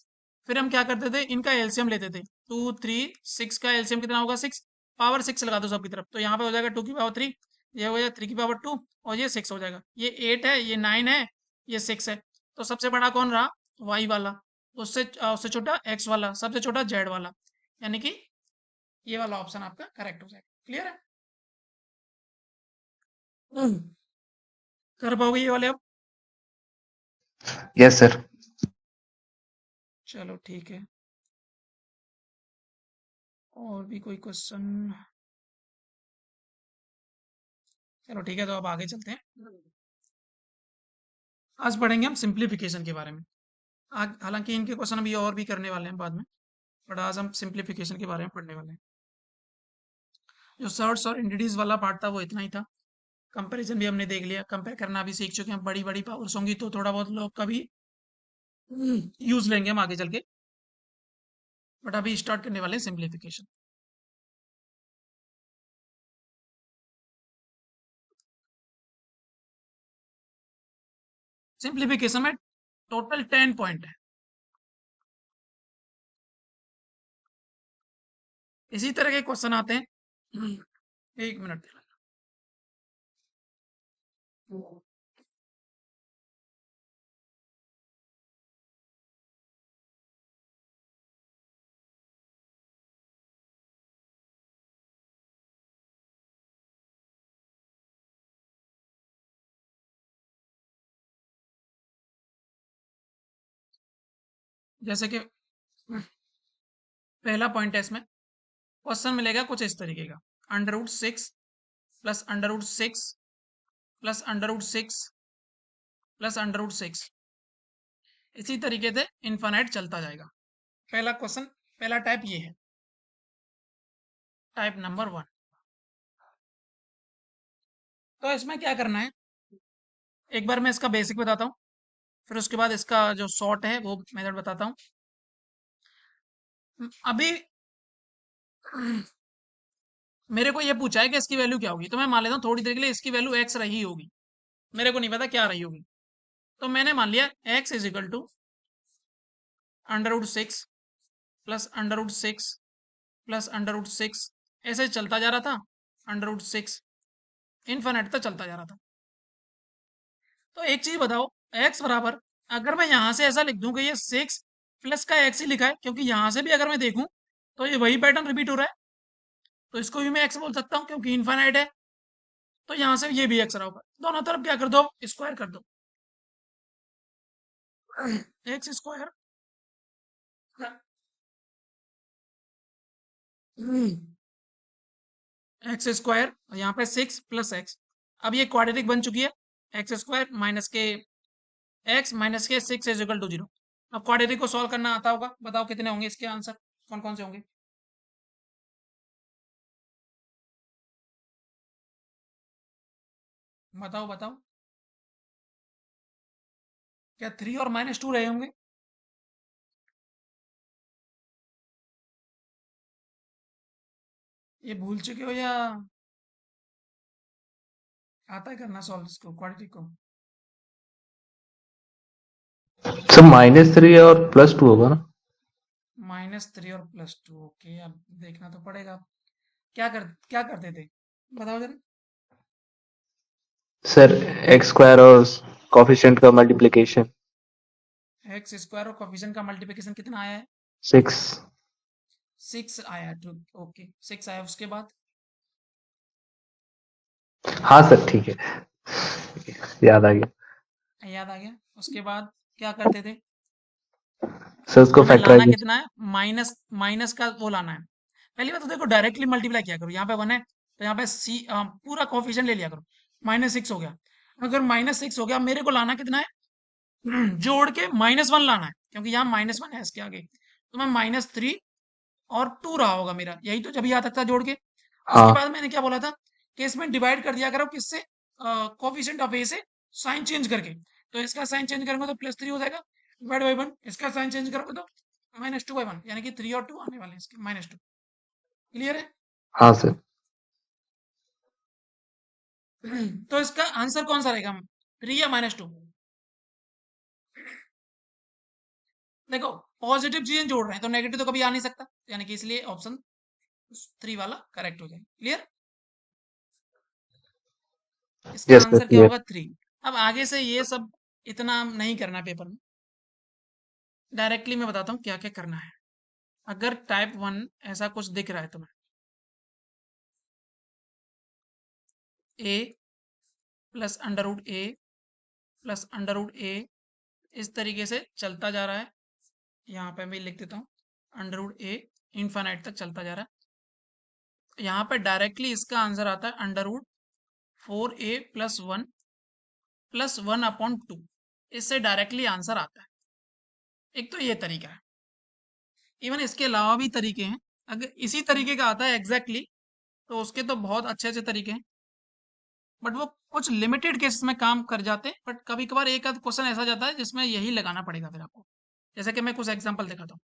फिर हम क्या करते थे, इनका एलसीएम लेते थे, 2 3 6 का एलसीएम कितना होगा 6, पावर 6 लगा दो सबकी तरफ, तो यहाँ पे हो जाएगा 2 की पावर 3, ये हो जाएगा 3 की पावर 2, और ये 6 हो जाएगा, ये 8 है, ये 9 है, ये 6 है। तो सबसे बड़ा कौन रहा, वाई वाला, उससे छोटा एक्स वाला, सबसे छोटा जेड वाला, यानी कि ये वाला ऑप्शन आपका करेक्ट हो जाएगा। क्लियर है? कर पाओगे ये वाले अब? Yes sir. चलो ठीक है, और भी कोई क्वेश्चन? चलो ठीक है, तो अब आगे चलते हैं। आज पढ़ेंगे हम सिंप्लीफिकेशन के बारे में। हालांकि इनके क्वेश्चन अभी और भी करने वाले हैं बाद में, बट आज हम सिंप्लीफिकेशन के बारे में पढ़ने वाले हैं। जो सर्ट्स और इंडिडीज वाला पार्ट था वो इतना ही था। कंपैरिजन भी हमने देख लिया, कंपेयर करना भी सीख चुके हैं। बड़ी बड़ी पावर्स होंगी तो थोड़ा बहुत लोग का भी यूज लेंगे हम आगे चल के, बट अभी स्टार्ट करने वाले हैं सिंप्लीफिकेशन। सिंप्लीफिकेशन में टोटल 10 पॉइंट है। इसी तरह के क्वेश्चन आते हैं। एक मिनट, जैसे कि पहला पॉइंट है इसमें, क्वेश्चन मिलेगा कुछ इस तरीके का, √6 प्लस √6 प्लस √6 प्लस √6, इसी तरीके से इन्फानाइट चलता जाएगा। पहला क्वेश्चन, पहला टाइप ये है, टाइप नंबर 1। तो इसमें क्या करना है, एक बार मैं इसका बेसिक बताता हूँ, फिर उसके बाद इसका जो शॉर्ट है वो मेथड बताता हूँ। अभी मेरे को ये पूछा है कि इसकी वैल्यू क्या होगी, तो मैं मान लेता हूँ थोड़ी देर के लिए इसकी वैल्यू एक्स रही होगी, मेरे को नहीं पता क्या रही होगी। तो मैंने मान लिया X is equal to √6 plus √6 plus √6, ऐसे चलता जा रहा था, √6 इनफिनिट तक चलता जा रहा था। तो एक चीज बताओ, x बराबर, अगर मैं यहां से ऐसा लिख दूं कि ये 6 प्लस का x ही लिखा है, क्योंकि यहां से भी अगर मैं देखूं तो ये वही पैटर्न रिपीट हो रहा है, तो इसको भी मैं x बोल सकता हूँ क्योंकि इनफाइनाइट है। तो यहां से ये भी x रहा होगा, दोनों तरफ क्या कर दो, स्क्वायर कर दो। एक्स स्क्वायर एक्स स्क्वायर, यहाँ पे 6 प्लस एक्स, अब ये क्वाड्रेटिक बन चुकी है, एक्स स्क्वायर माइनस के एक्स माइनस के 6 इज इक्वल टू 0। अब क्वाड्रेटिक को सॉल्व करना आता होगा, बताओ कितने होंगे इसके आंसर, कौन कौन से होंगे? बताओ बताओ, क्या 3 और -2 रहे होंगे? ये भूल चुके हो या आता है करना सॉल्व इसको, क्वाड्रेटिक को? सर -3 और +2 होगा ना। -3 और +2, ओके, अब देखना तो पड़ेगा। क्या करते थे, बताओ जरा। सर एक्स स्क्वायर और कॉफिशिएंट का मल्टीप्लिकेशन। एक्स स्क्वायर और कोफिशिएंट का मल्टीप्लिकेशन कितना आया है? 6। 6 आया, ट्रू, ओके 6 आया, उसके बाद हाँ सर, ठीक है, याद आ गया। याद आ गया। उसके बाद क्या करते थे, सर उसको हमें लाना फैक्टराइजेशन। कितना है, माइनस माइनस का वो लाना है। पहली बात तो देखो डायरेक्टली मल्टीप्लाई किया करो, यहाँ पे 1 है तो यहाँ पे सी पूरा कोफिशिएंट ले लिया करो। -6 हो गया। अगर -6 हो गया, मेरे को लाना कितना है, जोड़ के -1 लाना है, क्योंकि यहाँ -1 है इसके आगे, तो मैं -3 और 2 रहा होगा मेरा, यही तो जब यहाँ तक था जोड़ के। उसके हाँ बाद मैंने क्या बोला था कि इसमें डिवाइड कर दिया करो किससे, कोफिशिएंट ऑफ ए से, साइन चेंज करके। तो इसका साइन चेंज करेंगे तो +3 हो जाएगा, डिवाइड बाई 1। इसका साइन चेंज करोगे तो -2/1, यानी कि 3 और 2 आने वाले हैं इसके, -2। क्लियर है? हाँ सर। तो इसका आंसर कौन सा रहेगा, 3 या -2? देखो पॉजिटिव चीजें जोड़ रहे हैं तो नेगेटिव तो कभी आ नहीं सकता, यानी कि इसलिए ऑप्शन 3 वाला करेक्ट हो जाएगा। क्लियर? इसका यस सर, आंसर क्या क्लियर। होगा, 3। अब आगे से ये सब इतना नहीं करना पेपर में, डायरेक्टली मैं बताता हूँ क्या क्या करना है। अगर टाइप 1 ऐसा कुछ दिख रहा है तुम्हें, a plus √a plus √a इस तरीके से चलता जा रहा है, यहाँ पे मैं लिख देता हूँ √a इनफाइनाइट तक चलता जा रहा है। यहाँ पे डायरेक्टली इसका आंसर आता है √4a + 1 + 1/2। इससे डायरेक्टली आंसर आता है। एक तो ये तरीका है, इवन इसके अलावा भी तरीके हैं। अगर इसी तरीके का आता है एग्जैक्टली तो उसके तो बहुत अच्छे अच्छे तरीके हैं, बट वो कुछ लिमिटेड केसेस में काम कर जाते हैं। बट कभी कभार एक आध क्वेश्चन ऐसा जाता है जिसमें यही लगाना पड़ेगा फिर आपको। जैसे कि मैं कुछ एग्जांपल दिखाता हूँ।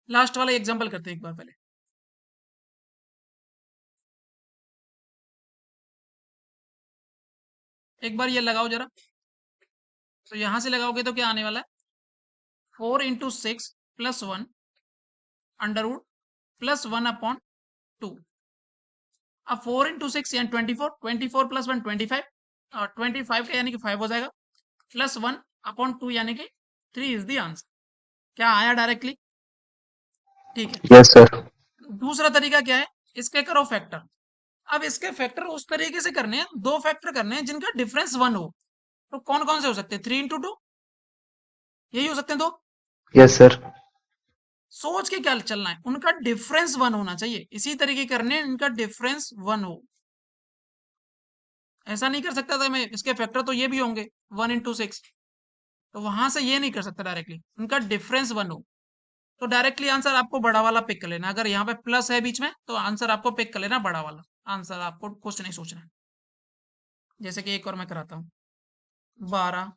लास्ट वाला एग्जांपल करते हैं एक बार पहले। एक बार ये लगाओ जरा, तो यहां से लगाओगे तो क्या आने वाला है, 4 × 6 + 1 √ +1/2। अब 4 × 6 यानी 24, 24 + 1 25, और 25 का यानी कि 5 हो जाएगा, +1/2 यानी कि 3 इज द आंसर। क्या आया डायरेक्टली? ठीक है। Yes sir. दूसरा तरीका क्या है, इसके करो फैक्टर। अब इसके फैक्टर उस तरीके से करने हैं, दो फैक्टर करने हैं जिनका डिफरेंस 1 हो। तो कौन कौन से हो सकते हैं, 3 × 2, यही हो सकते हैं दो। Yes sir. सोच के क्या चलना है, उनका डिफरेंस 1 होना चाहिए। इसी तरीके करने हैं, इनका डिफरेंस 1 हो। ऐसा नहीं कर सकता था मैं, इसके फैक्टर तो ये भी होंगे 1 × 6, तो वहां से ये नहीं कर सकता डायरेक्टली, उनका डिफरेंस 1 हो। तो डायरेक्टली आंसर आपको बड़ा वाला पिक कर लेना। अगर यहाँ पे प्लस है बीच में तो आंसर आपको पिक कर लेना बड़ा वाला। आंसर आपको कुछ नहीं सोचना है। जैसे कि एक और मैं कराता हूँ, 12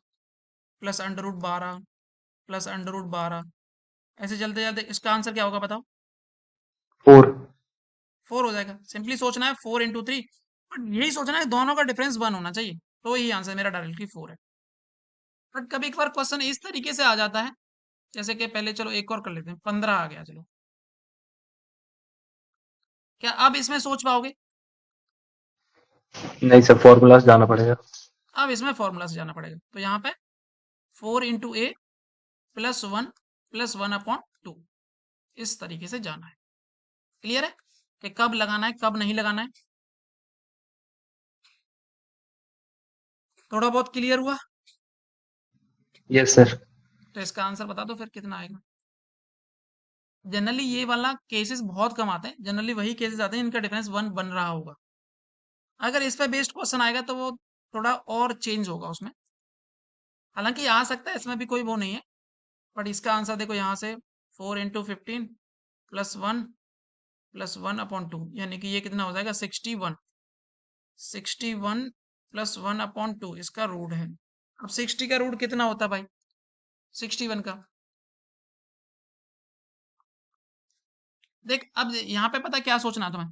+ √12 + √12, ऐसे चलते चलते इसका आंसर क्या होगा बताओ? 4। 4 हो जाएगा। सिंपली सोचना है 4 × 3, बट यही सोचना है दोनों का डिफरेंस 1 होना चाहिए, तो यही आंसर मेरा डायरेक्टली 4 है। बट कभी एक बार क्वेश्चन इस तरीके से आ जाता है, जैसे कि पहले चलो एक और कर लेते हैं, 15 आ गया। चलो, क्या अब इसमें सोच पाओगे? नहीं सर, फॉर्मूला से जाना पड़ेगा। अब इसमें फॉर्मूला से जाना पड़ेगा। तो यहाँ पे 4 × a + 1 + 1/2, इस तरीके से जाना है। क्लियर है कि कब लगाना है कब नहीं लगाना है? थोड़ा बहुत क्लियर हुआ? Yes sir. तो इसका आंसर बता दो फिर कितना आएगा। जनरली ये वाला केसेस बहुत कम आते हैं, जनरली वही केसेस आते हैं इनका डिफरेंस 1 बन रहा होगा। अगर इस पे बेस्ड क्वेश्चन आएगा तो वो थोड़ा और चेंज होगा उसमें। हालांकि आ सकता है, इसमें भी कोई वो नहीं है। बट इसका आंसर देखो यहाँ से, 4 × 15 + 1 + 1/2, यानी कि ये कितना हो जाएगा, 61। 61 + 1/2 इसका रूट है। अब 60 का रूट कितना होता है भाई, 61 का? देख अब यहाँ पे पता क्या सोचना है तुम्हें,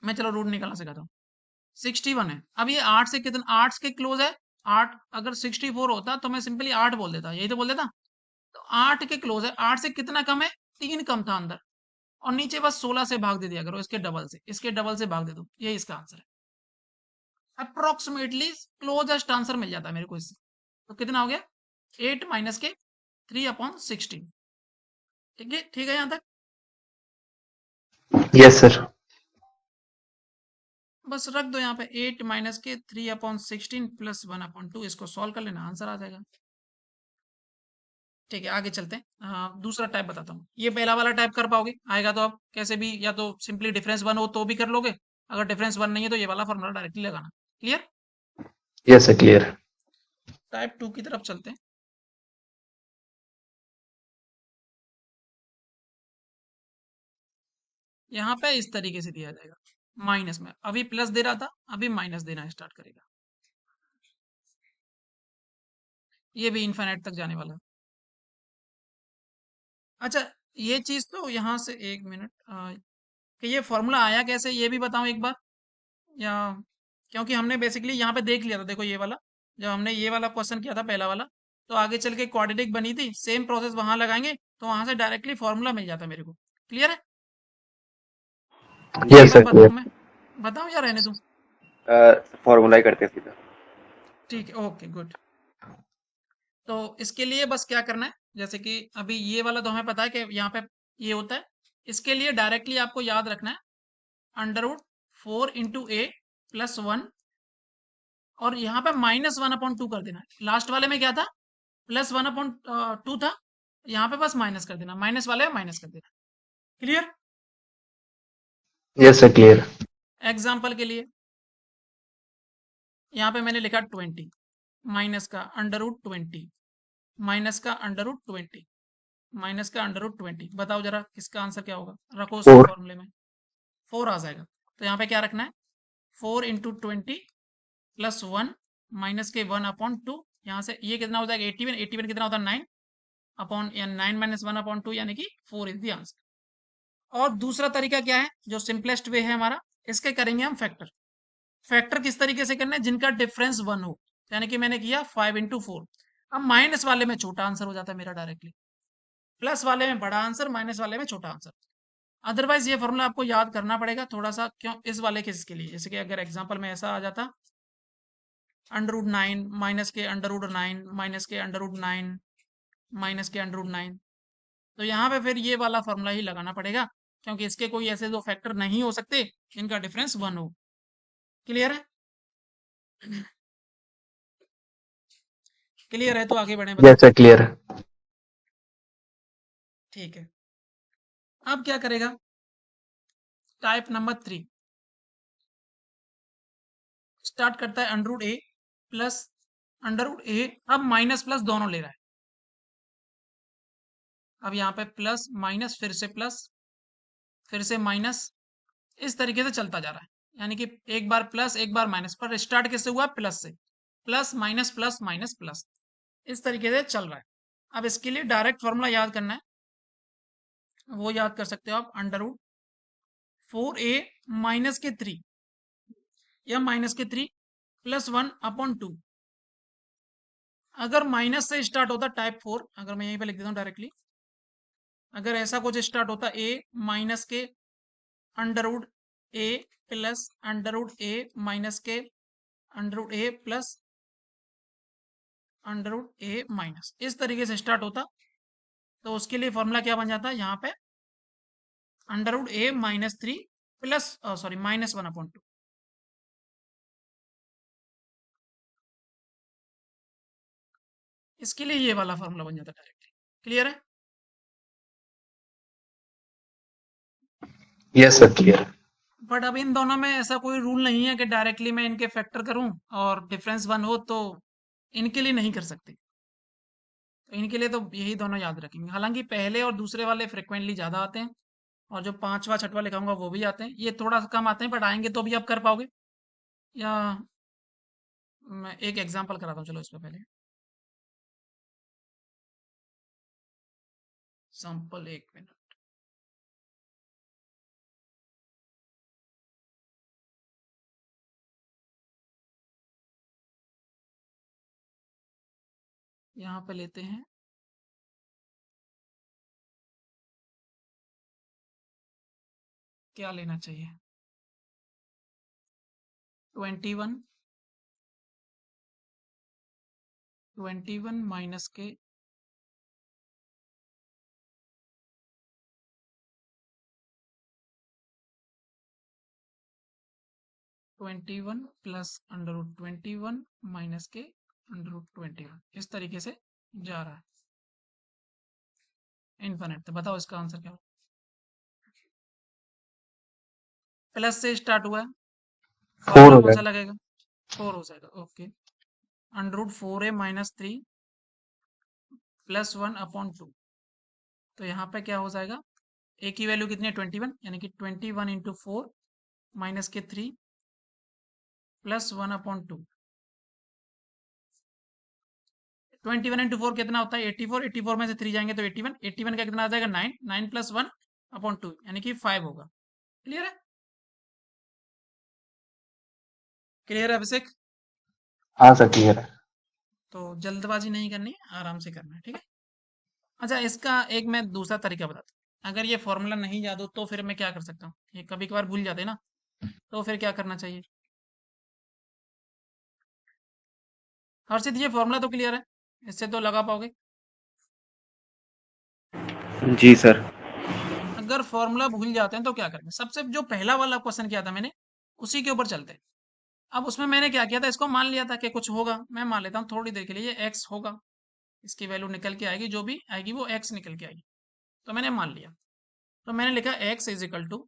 मैं चलो रूट निकालना सिखाता हूँ। 61 है, अब ये 8 से कितना, 8 के क्लोज है। 8 अगर 64 होता तो मैं सिंपली 8 बोल देता, यही तो बोल देता। तो 8 के क्लोज है, 8 से कितना कम है, 3 कम था अंदर, और नीचे बस 16 से भाग दे दिया करो, इसके डबल से, इसके डबल से भाग दे दो, ये इसका आंसर है। अप्रोक्सीमेटली क्लोजेस्ट आंसर मिल जाता है मेरे को इससे। तो कितना हो गया, 8 - के 3/16। ठीक है यहाँ तक? Yes sir. बस रख दो यहाँ पे 8 माइनस के 3/16 प्लस 1/2, इसको सॉल्व कर लेना, आंसर आ जाएगा। ठीक है, आगे चलते हैं। दूसरा टाइप बताता हूँ। ये पहला वाला टाइप कर पाओगे, आएगा तो आप कैसे भी, या तो सिंपली डिफरेंस वन हो तो भी कर लोगे, अगर डिफरेंस वन नहीं है तो ये वाला फॉर्मूला डायरेक्टली लगाना। Clear? Yes sir, clear. Type two की तरफ चलते हैं। यहाँ पे इस तरीके से दिया जाएगा, माइनस में, अभी प्लस दे रहा था, अभी माइनस देना स्टार्ट करेगा। ये भी इनफाइनाइट तक जाने वाला है। अच्छा, ये चीज तो यहाँ से, एक मिनट, कि ये फॉर्मूला आया कैसे ये भी बताऊं एक बार, या क्योंकि हमने बेसिकली यहाँ पे देख लिया था, देखो ये वाला, जब हमने ये वाला क्वेश्चन किया था पहला वाला, तो आगे चल के क्वाड्रेटिक बनी थी, सेम प्रोसेस वहां लगाएंगे तो वहां से डायरेक्टली फॉर्मूला मिल जाता मेरे को। क्लियर है? एक यस बार सर, बताऊं क्लियर। मैं, बताऊं या रहने दूं? फॉर्मूला ही करते हैं सीधा। ठीक है, ओके गुड। तो इसके लिए बस क्या करना है, जैसे कि अभी ये वाला तो हमें पता है कि यहाँ पे ये होता है, इसके लिए डायरेक्टली आपको याद रखना है √4 × a+1, और यहाँ पे -1/2 कर देना है। लास्ट वाले में क्या था, +1/2 था, यहाँ पे बस माइनस कर देना, माइनस वाले में माइनस कर देना। Clear? Yes sir, clear. Example के लिए यहाँ पे मैंने लिखा 20, माइनस का √20, माइनस का √20, माइनस का √20, बताओ जरा इसका आंसर क्या होगा, रखो उसको 4। फॉर्मूले में, 4 आ जाएगा। तो यहाँ पे क्या रखना है, 4 × 20 +1 माइनस के 1/2, यहाँ से ये कितना हो जाएगा 81, 81 कितना होता है 9 अपॉन 9 माइनस 1/2, यानी कि 4 इज द आंसर। और दूसरा तरीका क्या है, जो सिंपलेस्ट वे है हमारा, इसके करेंगे हम फैक्टर। फैक्टर किस तरीके से करना है, जिनका डिफरेंस 1 हो, यानी कि मैंने किया 5 × 4। अब माइनस वाले में छोटा आंसर हो जाता है मेरा डायरेक्टली, प्लस वाले में बड़ा आंसर, माइनस वाले में छोटा आंसर। अदरवाइज ये फॉर्मूला आपको याद करना पड़ेगा थोड़ा सा, क्यों, इस वाले केस के लिए, जैसे कि अगर एग्जांपल में ऐसा आ जाता √9 माइनस के √9 माइनस के √9 माइनस के √9, तो यहाँ पे फिर ये वाला फॉर्मूला ही लगाना पड़ेगा, क्योंकि इसके कोई ऐसे दो फैक्टर नहीं हो सकते जिनका डिफरेंस 1 हो। क्लियर है? क्लियर है तो आगे बढ़े, बताओ। Yes sir, clear. ठीक है, अब क्या करेगा, टाइप नंबर 3 स्टार्ट करता है √a प्लस √a, अब माइनस प्लस दोनों ले रहा है। अब यहाँ पे प्लस माइनस, फिर से प्लस, फिर से माइनस, इस तरीके से चलता जा रहा है, यानी कि एक बार प्लस एक बार माइनस, पर स्टार्ट किससे हुआ, प्लस से, plus minus plus minus plus, इस तरीके से चल रहा है। अब इसके लिए डायरेक्ट फॉर्मूला याद करना है, वो याद कर सकते हो आप, √4a माइनस के 3 या माइनस के 3 प्लस 1/2। अगर माइनस से स्टार्ट होता टाइप 4, अगर मैं यहीं पे लिख देता हूँ डायरेक्टली, अगर ऐसा कुछ स्टार्ट होता a माइनस के √a प्लस √a माइनस के √a प्लस √a माइनस, इस तरीके से स्टार्ट होता, तो उसके लिए फॉर्मूला क्या बन जाता है, यहाँ पे √a-3 प्लस, सॉरी, -1/2। इसके लिए ये वाला फॉर्मूला बन जाता है डायरेक्टली। क्लियर है? Yes sir, clear. बट अब इन दोनों में ऐसा कोई रूल नहीं है कि डायरेक्टली मैं इनके फैक्टर करूं और डिफरेंस 1 हो तो इनके लिए नहीं कर सकते, तो इनके लिए तो यही दोनों याद रखेंगे। हालांकि पहले और दूसरे वाले फ्रिक्वेंटली ज्यादा आते हैं, और जो पांचवा छठवा लिखाऊंगा वो भी आते हैं, ये थोड़ा सा कम आते हैं, बट आएंगे तो भी आप कर पाओगे। या मैं एक एग्जांपल कराता हूँ, चलो इसमें पहले सैंपल, एक मिनट। यहाँ पे लेते हैं, क्या लेना चाहिए, 21, 21 माइनस के 21 प्लस अंडर रूट 21 माइनस के अंडर रूट 21 इस तरीके से जा रहा है इन्फिनिट। तो बताओ इसका आंसर क्या होगा? प्लस से स्टार्ट हुआ है, 4 फॉर्मूला हो कौन सा जाएगा। लगेगा? 4 हो जाएगा। Okay, under root 4a minus 3 plus 1 upon 2। तो यहाँ पे क्या हो जाएगा, a की वैल्यू कितनी है 21, यानी कि 21 इंटू 4 माइनस के 3 प्लस 1 अपॉन 2। 21 इंटू 4 कितना होता है 84, 84 में से 3 जाएंगे तो 81, 81 का कितना आ जाएगा 9, 9 प्लस 1 अपॉन 2 यानी कि 5 होगा। क्लियर है? क्लियर है अभिषेक? हाँ सर क्लियर है। तो जल्दबाजी नहीं करनी है, आराम से करना है, ठीक है। अच्छा, इसका एक मैं दूसरा तरीका बताता हूँ। अगर ये फॉर्मूला नहीं याद हो तो फिर मैं क्या कर सकता हूँ, ये कभी कभार भूल जाते हैं ना, तो फिर क्या करना चाहिए? हर्षित, ये फॉर्मूला तो क्लियर है, इससे तो लगा पाओगे। जी सर। अगर फॉर्मूला भूल जाते हैं तो क्या करेंगे, सबसे जो पहला वाला क्वेश्चन किया था मैंने, उसी के ऊपर चलते हैं। अब उसमें मैंने क्या किया था, इसको मान लिया था कि कुछ होगा, मैं मान लेता हूँ थोड़ी देर के लिए ये x होगा, इसकी वैल्यू निकल के आएगी, जो भी आएगी वो x निकल के आएगी। तो मैंने मान लिया, तो मैंने लिखा x इज इक्वल टू,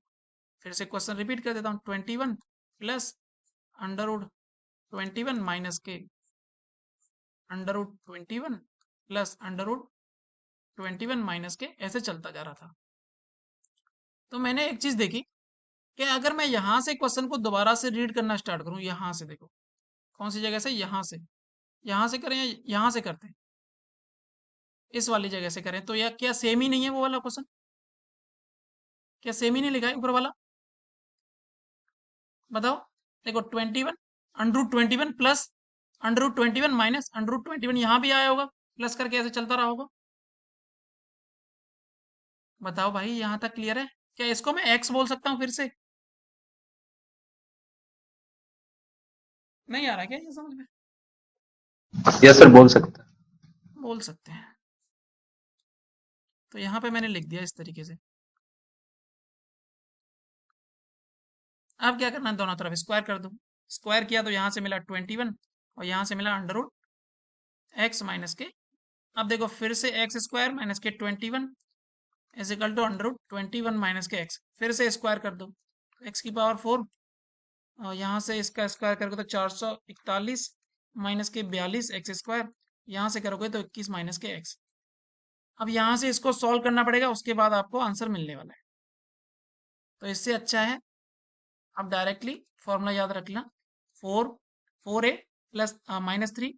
फिर से क्वेश्चन रिपीट कर देता हूँ, 21 प्लस अंडर रूट 21 माइनस के under root 21 plus under root 21 minus के, ऐसे चलता जा रहा था। तो मैंने एक चीज देखी कि अगर मैं यहां से क्वेश्चन को दोबारा से रीड करना स्टार्ट करूं, यहां से देखो, कौन सी जगह से, यहां से करें या यहां से करते हैं, इस वाली जगह से करें, तो यह क्या सेम ही नहीं है वो वाला क्वेश्चन? क्या सेम ही नहीं लिखा है ऊपर वाला? बताओ। देखो 21 under root 21 plus under root 21 minus under root 21, यहां भी आया होगा, प्लस करके ऐसे चलता रहा होगा। बताओ भाई, यहां तक क्लियर है? क्या इसको मैं एक्स बोल सकता हूँ फिर से? नहीं आ रहा क्या ये समझ में? यस सर बोल सकते हैं। बोल सकते हैं। तो यहाँ पे मैंने लिख दिया इस तरीके से। अब क्या करना है, दोनों तरफ स्क्वायर कर दो। स्क्वायर किया तो यहाँ से मिला 21 और यहाँ से मिला अंडर रूट एक्स माइनस के। अब देखो फिर से एक्स स्क्वायर माइनस के 21 is equal to under root 21 minus के एक्स, फिर से स्क्वायर कर दो, एक्स की पावर 4 और यहाँ से इसका स्क्वायर करोगे तो 441 माइनस के 42 एक्स स्क्वायर, यहाँ से करोगे तो 21 माइनस के एक्स। अब यहाँ से इसको सॉल्व करना पड़ेगा, उसके बाद आपको आंसर मिलने वाला है। तो इससे अच्छा है अब डायरेक्टली फॉर्मूला याद रखना, 4a plus minus 3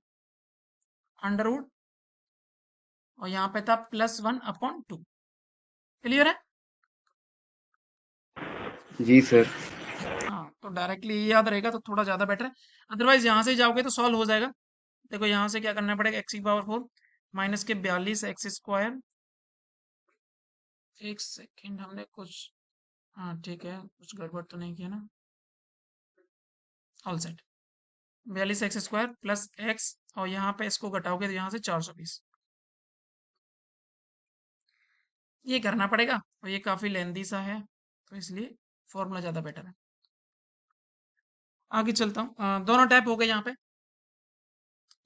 under root और यहाँ पे था प्लस 1 अपॉन 2। क्लियर है? जी सर। हाँ, तो डायरेक्टली ये याद रहेगा तो थोड़ा ज़्यादा बेटर है, अदरवाइज यहाँ से जाओगे तो सॉल्व हो जाएगा। देखो यहाँ से क्या करना पड़ेगा, एक्स की पावर 4 माइनस के 42 एक्स स्क्वायर। एक सेकेंड, हमने कुछ, हाँ ठीक है, कुछ गड़बड़ तो नहीं किया ना? All set, 42 x square plus x और यहाँ पे इसको घटाओगे तो यहाँ से 420। ये करना पड़ेगा और ये काफ़ी लेंदी सा है, तो इसलिए फॉर्मूला ज़्यादा बेटर है। आगे चलता हूँ, दोनों टैप हो गए यहाँ पे,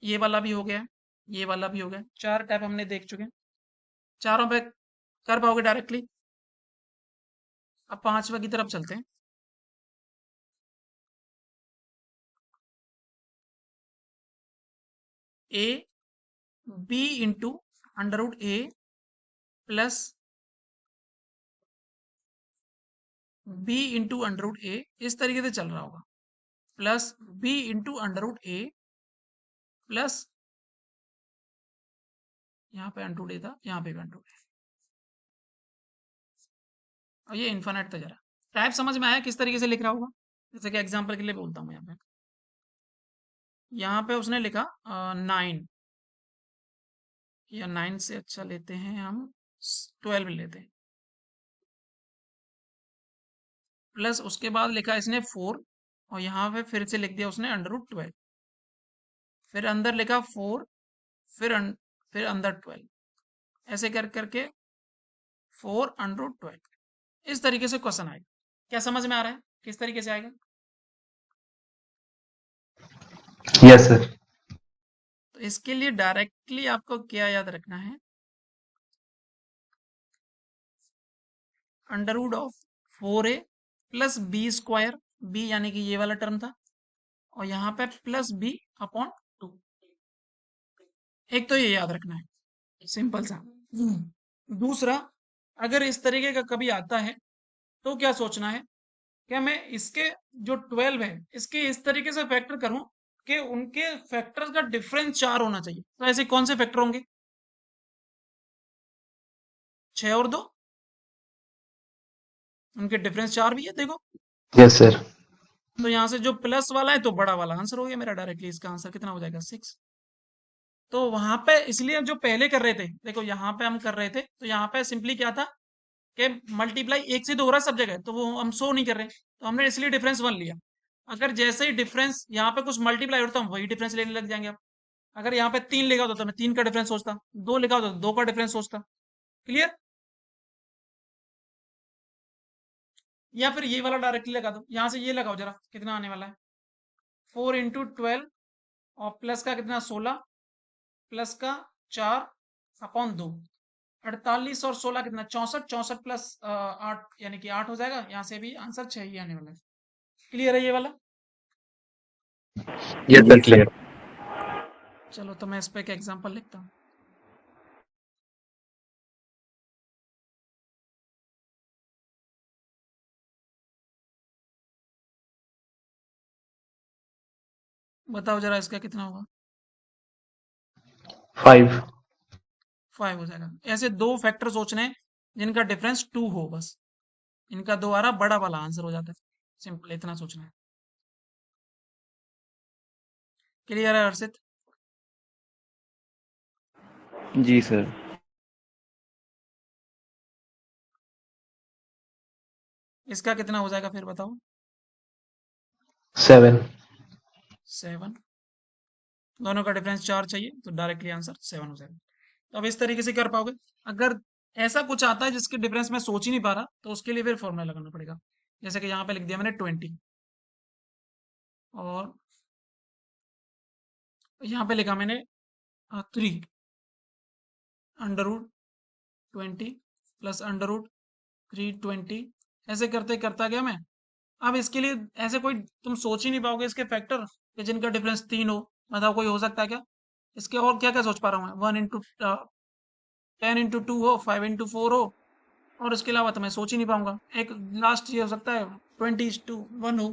ये वाला भी हो गया, ये वाला भी हो गया, 4 टैप हमने देख चुके हैं, चारों पे कर पाओगे डायरेक्टली। अब पांचवा की तरफ चलते हैं। A b into under root a plus b into under root a, इस तरीके से चल रहा होगा, plus b into under root a plus, यहाँ पे अंटू डे था, यहाँ पे भी अंटू डे, और ये इन्फिनिट था। जरा टाइप समझ में आया किस तरीके से लिख रहा होगा? जैसे कि एग्जांपल के लिए बोलता हूँ, यहाँ पे उसने लिखा 9, या 9 से अच्छा लेते हैं हम, 12 लेते हैं, प्लस उसके बाद लिखा इसने 4 और यहाँ पे फिर से लिख दिया उसने अंडर रूट 12, फिर अंदर लिखा 4, फिर अंदर 12, ऐसे कर करके 4 अंडर रूट 12, इस तरीके से क्वेश्चन आएगा। क्या समझ में आ रहा है किस तरीके से आएगा? Yes sir. तो इसके लिए डायरेक्टली आपको क्या याद रखना है, under root of 4a plus B square, B यानी कि ये वाला टर्म था, और यहाँ पे प्लस बी अपॉन 2। एक तो ये याद रखना है, सिंपल सा। दूसरा, अगर इस तरीके का कभी आता है तो क्या सोचना है, क्या मैं इसके जो 12 है इसके इस तरीके से फैक्टर करूं कि उनके फैक्टर्स का डिफरेंस 4 होना चाहिए। तो ऐसे कौन से फैक्टर होंगे, 6 और 2, उनके डिफरेंस 4 भी है देखो। Yes sir. तो यहाँ से जो प्लस वाला है तो बड़ा वाला आंसर हो गया मेरा डायरेक्टली। इसका आंसर कितना हो जाएगा, 6। तो वहां पे इसलिए जो पहले कर रहे थे, देखो यहाँ पे हम कर रहे थे तो यहाँ पे सिंपली क्या था कि मल्टीप्लाई एक से तो हो रहा है सब जगह, तो वो हम शो नहीं कर रहे, तो हमने इसलिए डिफरेंस 1 लिया। अगर जैसे ही डिफरेंस यहाँ पे कुछ मल्टीप्लाई होता, हम वही डिफरेंस लेने लग जाएंगे अब। अगर यहाँ पे 3 लिखा होता तो मैं 3 का डिफरेंस सोचता, 2 लिखा होता तो 2 का डिफरेंस सोचता। क्लियर? या फिर ये वाला डायरेक्टली लगा दो, यहाँ से ये लगाओ जरा, कितना आने वाला है, 4 × 12 और प्लस का कितना 16 प्लस का 4 अपॉन 2, 48 और 16 कितना 64, 64 प्लस 8 यानी कि 8 हो जाएगा। यहाँ से भी आंसर 6 ही आने वाला है। क्लियर है ये वाला? यस जी सर, सर। क्लियर। चलो तो मैं इस पे एक एग्जांपल लिखता हूँ। बताओ जरा इसका कितना होगा। 5। 5 हो जाएगा। ऐसे दो फैक्टर सोचने हैं जिनका डिफरेंस 2 हो, बस इनका दोबारा बड़ा वाला आंसर हो जाता है। सिंपल इतना सोचना है। क्लियर है हर्षित? जी सर। इसका कितना हो जाएगा फिर बताओ। 7। 7। दोनों का डिफरेंस 4 चाहिए तो डायरेक्टली आंसर 7 हो जाएगा। तो अब इस तरीके से कर पाओगे। अगर ऐसा कुछ आता है जिसके डिफरेंस मैं सोच ही नहीं पा रहा, तो उसके लिए फिर फॉर्मूला लगाना पड़ेगा। जैसे कि यहाँ पे लिख दिया मैंने 20, और यहाँ पे लिखा मैंने 3 under root 20 plus under root 320। ऐसे करते करता गया मैं। अब इसके लिए ऐसे कोई तुम सोच ही नहीं पाओगे इसके फैक्टर कि जिनका डिफरेंस 3 हो। बताओ कोई हो सकता है क्या इसके? और क्या क्या सोच पा रहा हूँ मैं, 10 × 2 हो, 5 × 4 हो, और इसके अलावा तो मैं सोच ही नहीं पाऊंगा। एक लास्ट ये हो सकता है 20:1 हो।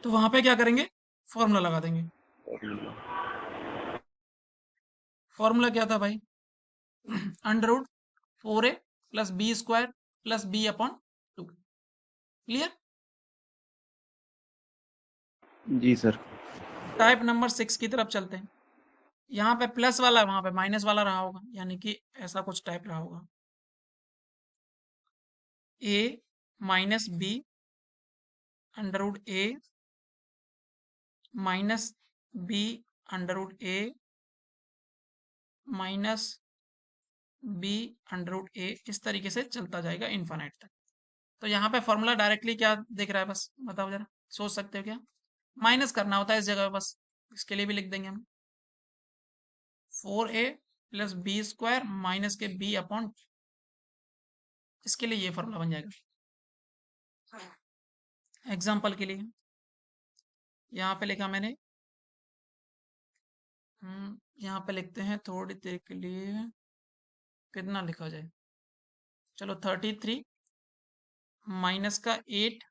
तो वहां पे क्या करेंगे, फॉर्मूला लगा देंगे। फॉर्मूला क्या था भाई, under root 4a plus B square plus b upon 2। Clear? जी सर। टाइप नंबर 6 की तरफ चलते हैं। यहाँ पे प्लस वाला, वहां पे माइनस वाला रहा होगा, यानी कि ऐसा कुछ टाइप रहा होगा, a minus b under root a minus b under root a minus b under root a, इस तरीके से चलता जाएगा इनफाइनाइट तक। तो यहाँ पे फॉर्मूला डायरेक्टली क्या दिख रहा है, बस बताओ जरा, सोच सकते हो क्या? माइनस करना होता है इस जगह बस, इसके लिए भी लिख देंगे हम 4a plus B square minus के बी अपॉन, इसके लिए ये फॉर्मूला बन जाएगा। एग्जाम्पल के लिए यहाँ पे लिखा मैंने, यहाँ पे लिखते हैं थोड़ी देर के लिए, कितना लिखा जाए, चलो 33 माइनस का 8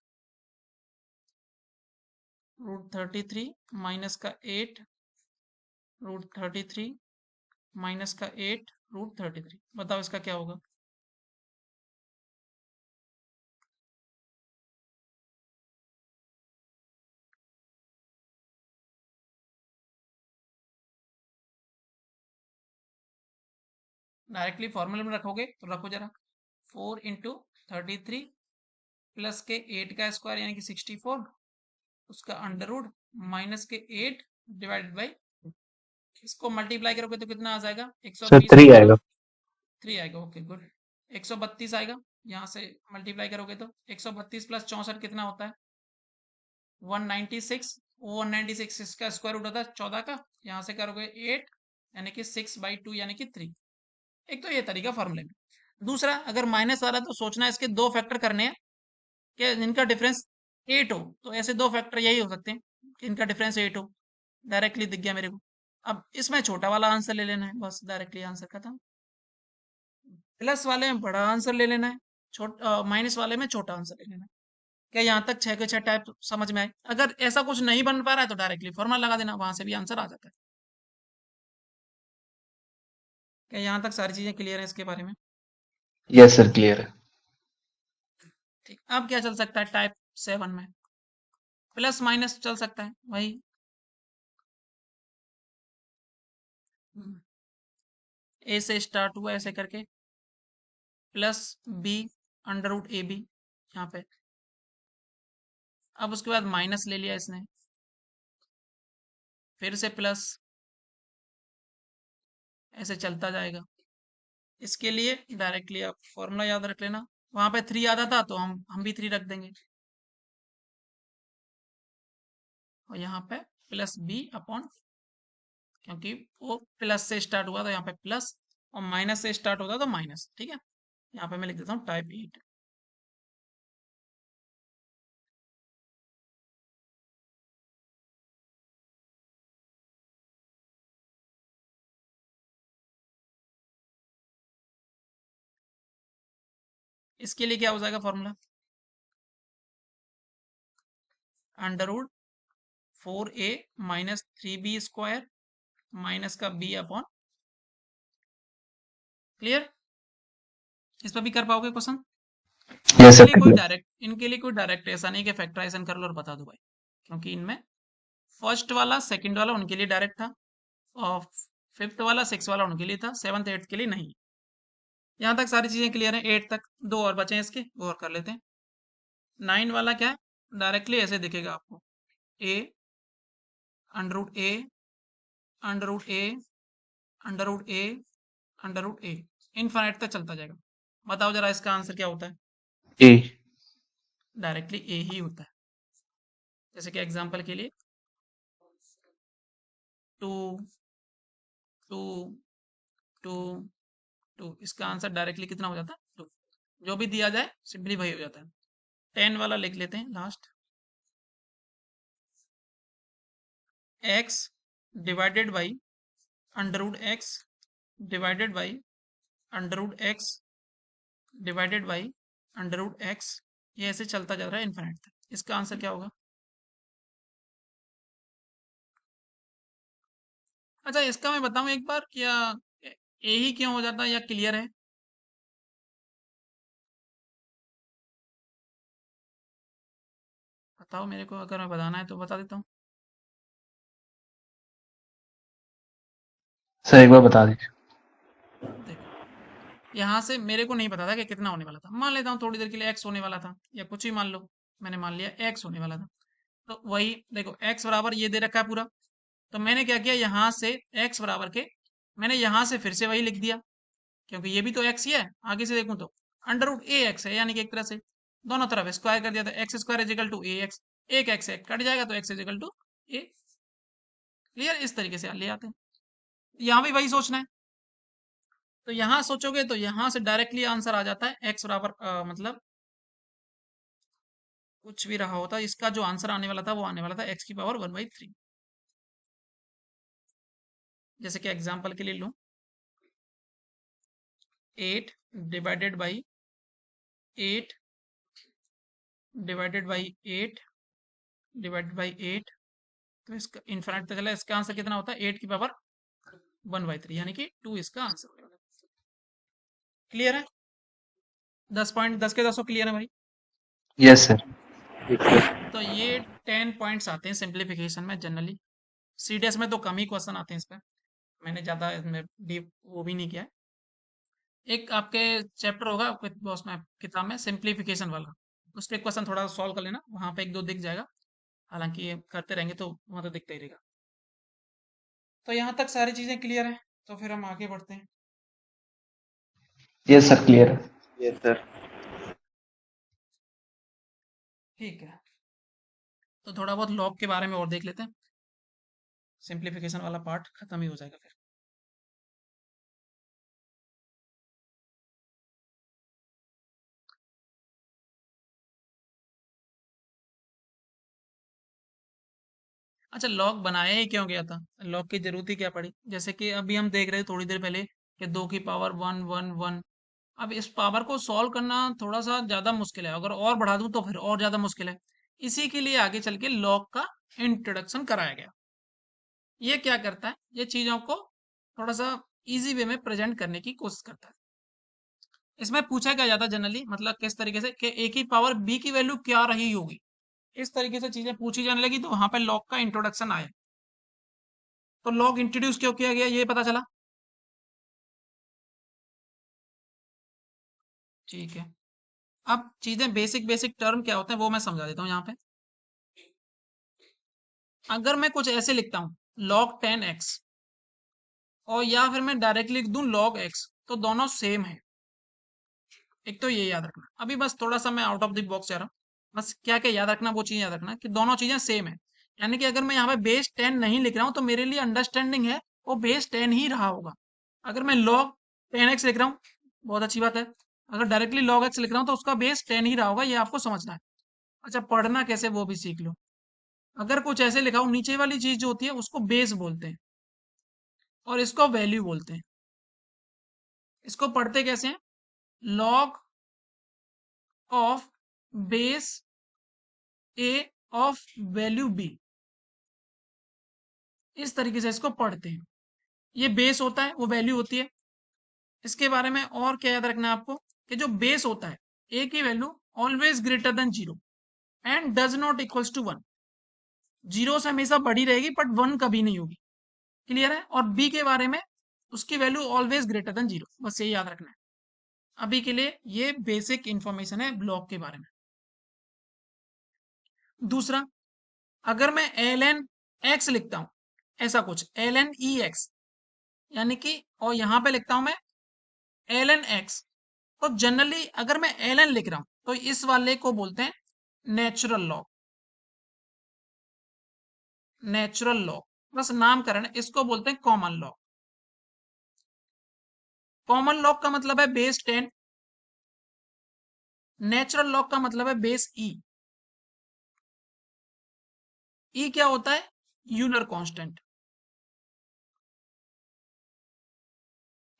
रूट 33 माइनस का 8 रूट 33 माइनस का 8 रूट 33। बताओ इसका क्या होगा? डायरेक्टली फॉर्मूले में रखोगे तो रखो जरा, 4 × 33 प्लस के 8 का स्क्वायर यानी कि 64, उसका अंडर रूट माइनस के 8 डिवाइडेड बाई, इसको मल्टीप्लाई करोगे तो कितना आ जाएगा, सर 120 3 प्लस आएगा। 3 आएगा। Okay good. 132 आएगा, यहाँ से मल्टीप्लाई करोगे तो 132 प्लस 64 कितना होता है, 196 वो 196 इसका स्क्वायर रूट होता है 14 का, यहाँ से करोगे 8 यानी कि 6/2 यानी कि 3। एक तो ये तरीका फॉर्मूले में। दूसरा, अगर माइनस आ रहा है तो सोचना है इसके दो फैक्टर करने हैं कि इनका डिफरेंस 8 हो, तो ऐसे दो फैक्टर यही हो सकते हैं कि इनका डिफरेंस 8 हो। डायरेक्टली दिख गया मेरे को। अब इसमें छोटा वाला आंसर ले लेना है, बस डायरेक्टली आंसर खत्म। प्लस वाले में बड़ा आंसर ले लेना है, माइनस वाले में छोटा आंसर ले लेना है। क्या यहाँ तक 6 के 6 टाइप समझ में आए? अगर ऐसा कुछ नहीं बन पा रहा है तो डायरेक्टली फॉर्मूला लगा देना, वहां से भी आंसर आ जाता है। क्या यहाँ तक सारी चीजें क्लियर है इसके बारे में? यस सर, क्लियर है। ठीक, अब क्या चल सकता है टाइप 7 में? प्लस माइनस चल सकता है वही। ए से स्टार्ट हुआ ऐसे करके, plus B under root A B यहाँ पे। अब उसके बाद माइनस ले लिया इसने, फिर से प्लस, ऐसे चलता जाएगा। इसके लिए डायरेक्टली आप फॉर्मूला याद रख लेना। वहां पे 3 आता था तो हम भी 3 रख देंगे, और यहाँ पे प्लस बी अपॉन, क्योंकि वो प्लस से स्टार्ट हुआ था यहाँ पे प्लस, और माइनस से स्टार्ट होता तो माइनस। ठीक है, यहाँ पे मैं लिख देता हूँ टाइप 8। इसके लिए क्या हो जाएगा formula? Under root 4a minus 3b square minus का b अपॉन। क्लियर? इस पर भी कर पाओगे क्वेश्चन? यस इनके सर, लिए कोई क्लियर। डायरेक्ट इनके लिए कोई डायरेक्ट ऐसा नहीं कि फैक्टराइजेशन कर लो और बता दो भाई, क्योंकि इनमें फर्स्ट वाला सेकंड वाला उनके लिए डायरेक्ट था, और फिफ्थ वाला सिक्स वाला उनके लिए था, सेवंथ एट्थ के लिए नहीं। यहाँ तक सारी चीजें क्लियर हैं, 8 तक। दो और बचे हैं इसके, वो और कर लेते हैं। 9 वाला क्या है? डायरेक्टली ऐसे दिखेगा आपको, A under root A under root A under root A under root A, infinite तक चलता जाएगा। बताओ जरा इसका आंसर क्या होता है? ए। डायरेक्टली ए ही होता है। जैसे कि एग्जांपल के लिए 2 2 2 2, इसका आंसर डायरेक्टली कितना हो जाता है? 2। जो भी दिया जाए सिंपली वही हो जाता है। 10 वाला लिख लेते हैं last, x divided by under root x divided by under root x divided by under root x, ये ऐसे चलता जा रहा है इन्फिनिट तक। इसका आंसर क्या होगा? अच्छा, इसका मैं बताऊं एक बार, क्या ए ही क्यों हो जाता है या क्लियर है? बताओ मेरे को, अगर मैं बताना है तो बता देता हूँ। सर एक बार बता दीजिए। देखो, यहाँ से मेरे को नहीं पता था कि कितना होने वाला था। मान लेता हूँ थोड़ी देर के लिए एक्स होने वाला था, या कुछ ही मान लो, मैंने मान लिया एक्स होने वाला था। तो वही देखो, एक्स बराबर ये दे रखा है पूरा, तो मैंने क्या किया, यहाँ से एक्स बराबर के मैंने यहाँ से फिर से वही लिख दिया, क्योंकि ये भी तो एक्स ही है। आगे से देखूं तो अंडर रूट ए एक्स है, यानी कि एक तरह से दोनों तरफ स्क्वायर कर दिया, था x square equal to a x. एक एक्स एक कट जाएगा तो x equal to a. Clear? इस तरीके से ले आते हैं। यहाँ भी वही सोचना है। तो यहाँ सोचोगे तो यहाँ से डायरेक्टली आंसर आ जाता है एक्स बराबर मतलब कुछ भी रहा होता, इसका जो आंसर आने वाला था वो आने वाला था एक्स की पावर 1/3। जैसे कि एग्जाम्पल के लिए लूँ, 8 divided by 8 divided by 8 divided by 8, तो इसका इन्फिनिट तक चला, इसका आंसर कितना होता है? 8 की पावर 1/3, यानी कि 2 इसका आंसर होगा। क्लियर है? 10 के 10 क्लियर है भाई? Yes sir. ठीक सर। तो ये 10 पॉइंट्स आते हैं सिंप्लीफिकेशन में जनरली। सीडीएस में तो कम ही क्वेश्चन आते हैं इस पर, मैंने ज़्यादा इसमें डीप वो भी नहीं किया है। एक आपके चैप्टर होगा आपके उसमें किताब में सिंप्लीफिकेशन वाला, उसके क्वेश्चन थोड़ा सॉल्व कर लेना, वहां पे एक दो दिख जाएगा। हालांकि ये करते रहेंगे तो वहां तो दिखता ही रहेगा। तो यहाँ तक सारी चीजें क्लियर है, तो फिर हम आगे बढ़ते हैं। यस सर, क्लियर है। Yes sir. ठीक है, तो थोड़ा बहुत लॉग के बारे में और देख लेते हैं, सिंप्लीफिकेशन वाला पार्ट खत्म ही हो जाएगा फिर। अच्छा, लॉग बनाया ही क्यों गया था, लॉग की जरूरत ही क्या पड़ी? जैसे कि अभी हम देख रहे थे थोड़ी देर पहले कि 2 की पावर 1 1 1। अब इस पावर को सॉल्व करना थोड़ा सा ज्यादा मुश्किल है, अगर और बढ़ा दूं तो फिर और ज्यादा मुश्किल है। इसी के लिए आगे चल के लॉग का इंट्रोडक्शन कराया गया। ये क्या करता है, ये चीजों को थोड़ा सा इजी वे में प्रेजेंट करने की कोशिश करता है। इसमें पूछा क्या जाता है जनरली, मतलब किस तरीके से कि ए की पावर बी की वैल्यू क्या रही होगी, इस तरीके से चीजें पूछी जाने लगी, तो वहां पे लॉग का इंट्रोडक्शन आया। तो लॉग इंट्रोड्यूस क्यों किया गया ये पता चला। ठीक है, अब चीजें बेसिक बेसिक टर्म क्या होते हैं वो मैं समझा देता हूँ यहाँ पे। अगर मैं कुछ ऐसे लिखता हूँ log 10x, और या फिर मैं डायरेक्टली लिख दूं log x, तो दोनों सेम है। एक तो ये याद रखना, अभी बस थोड़ा सा मैं आउट ऑफ द बॉक्स जा रहा हूँ, बस क्या क्या याद रखना वो चीज याद रखना कि दोनों चीजें सेम है। यानी कि अगर मैं यहाँ पे बेस 10 नहीं लिख रहा हूँ तो मेरे लिए अंडरस्टैंडिंग है वो बेस 10 ही रहा होगा। अगर मैं log 10x लिख रहा हूँ, बहुत अच्छी बात है। अगर डायरेक्टली log x लिख रहा हूँ तो उसका बेस 10 ही रहा होगा, ये आपको समझना है। अच्छा, पढ़ना कैसे वो भी सीख लो। अगर कुछ ऐसे लिखा हो, नीचे वाली चीज जो होती है उसको बेस बोलते हैं और इसको वैल्यू बोलते हैं। इसको पढ़ते कैसे हैं, log of base a of value b, इस तरीके से इसको पढ़ते हैं। ये बेस होता है, वो वैल्यू होती है। इसके बारे में और क्या याद रखना है आपको, कि जो बेस होता है ए की value always greater than 0 and does not equals to 1। 0 से हमेशा बड़ी रहेगी बट 1 कभी नहीं होगी। क्लियर है? और बी के बारे में उसकी वैल्यू ऑलवेज ग्रेटर देन 0, बस ये याद रखना है। अभी के लिए ये बेसिक इंफॉर्मेशन है ब्लॉक के बारे में। दूसरा, अगर मैं एल एन एक्स लिखता हूं, ऐसा कुछ एल एन ई एक्स, यानी कि, और यहां पे लिखता हूं मैं एल एन एक्स, तो जनरली अगर मैं एल एन लिख रहा हूं तो इस वाले को बोलते हैं नेचुरल लॉग। नेचुरल लॉग बस नामकरण, इसको बोलते हैं कॉमन लॉग। कॉमन लॉग का मतलब है बेस 10, नेचुरल लॉग का मतलब है बेस ई। ई क्या होता है, यूलर कांस्टेंट।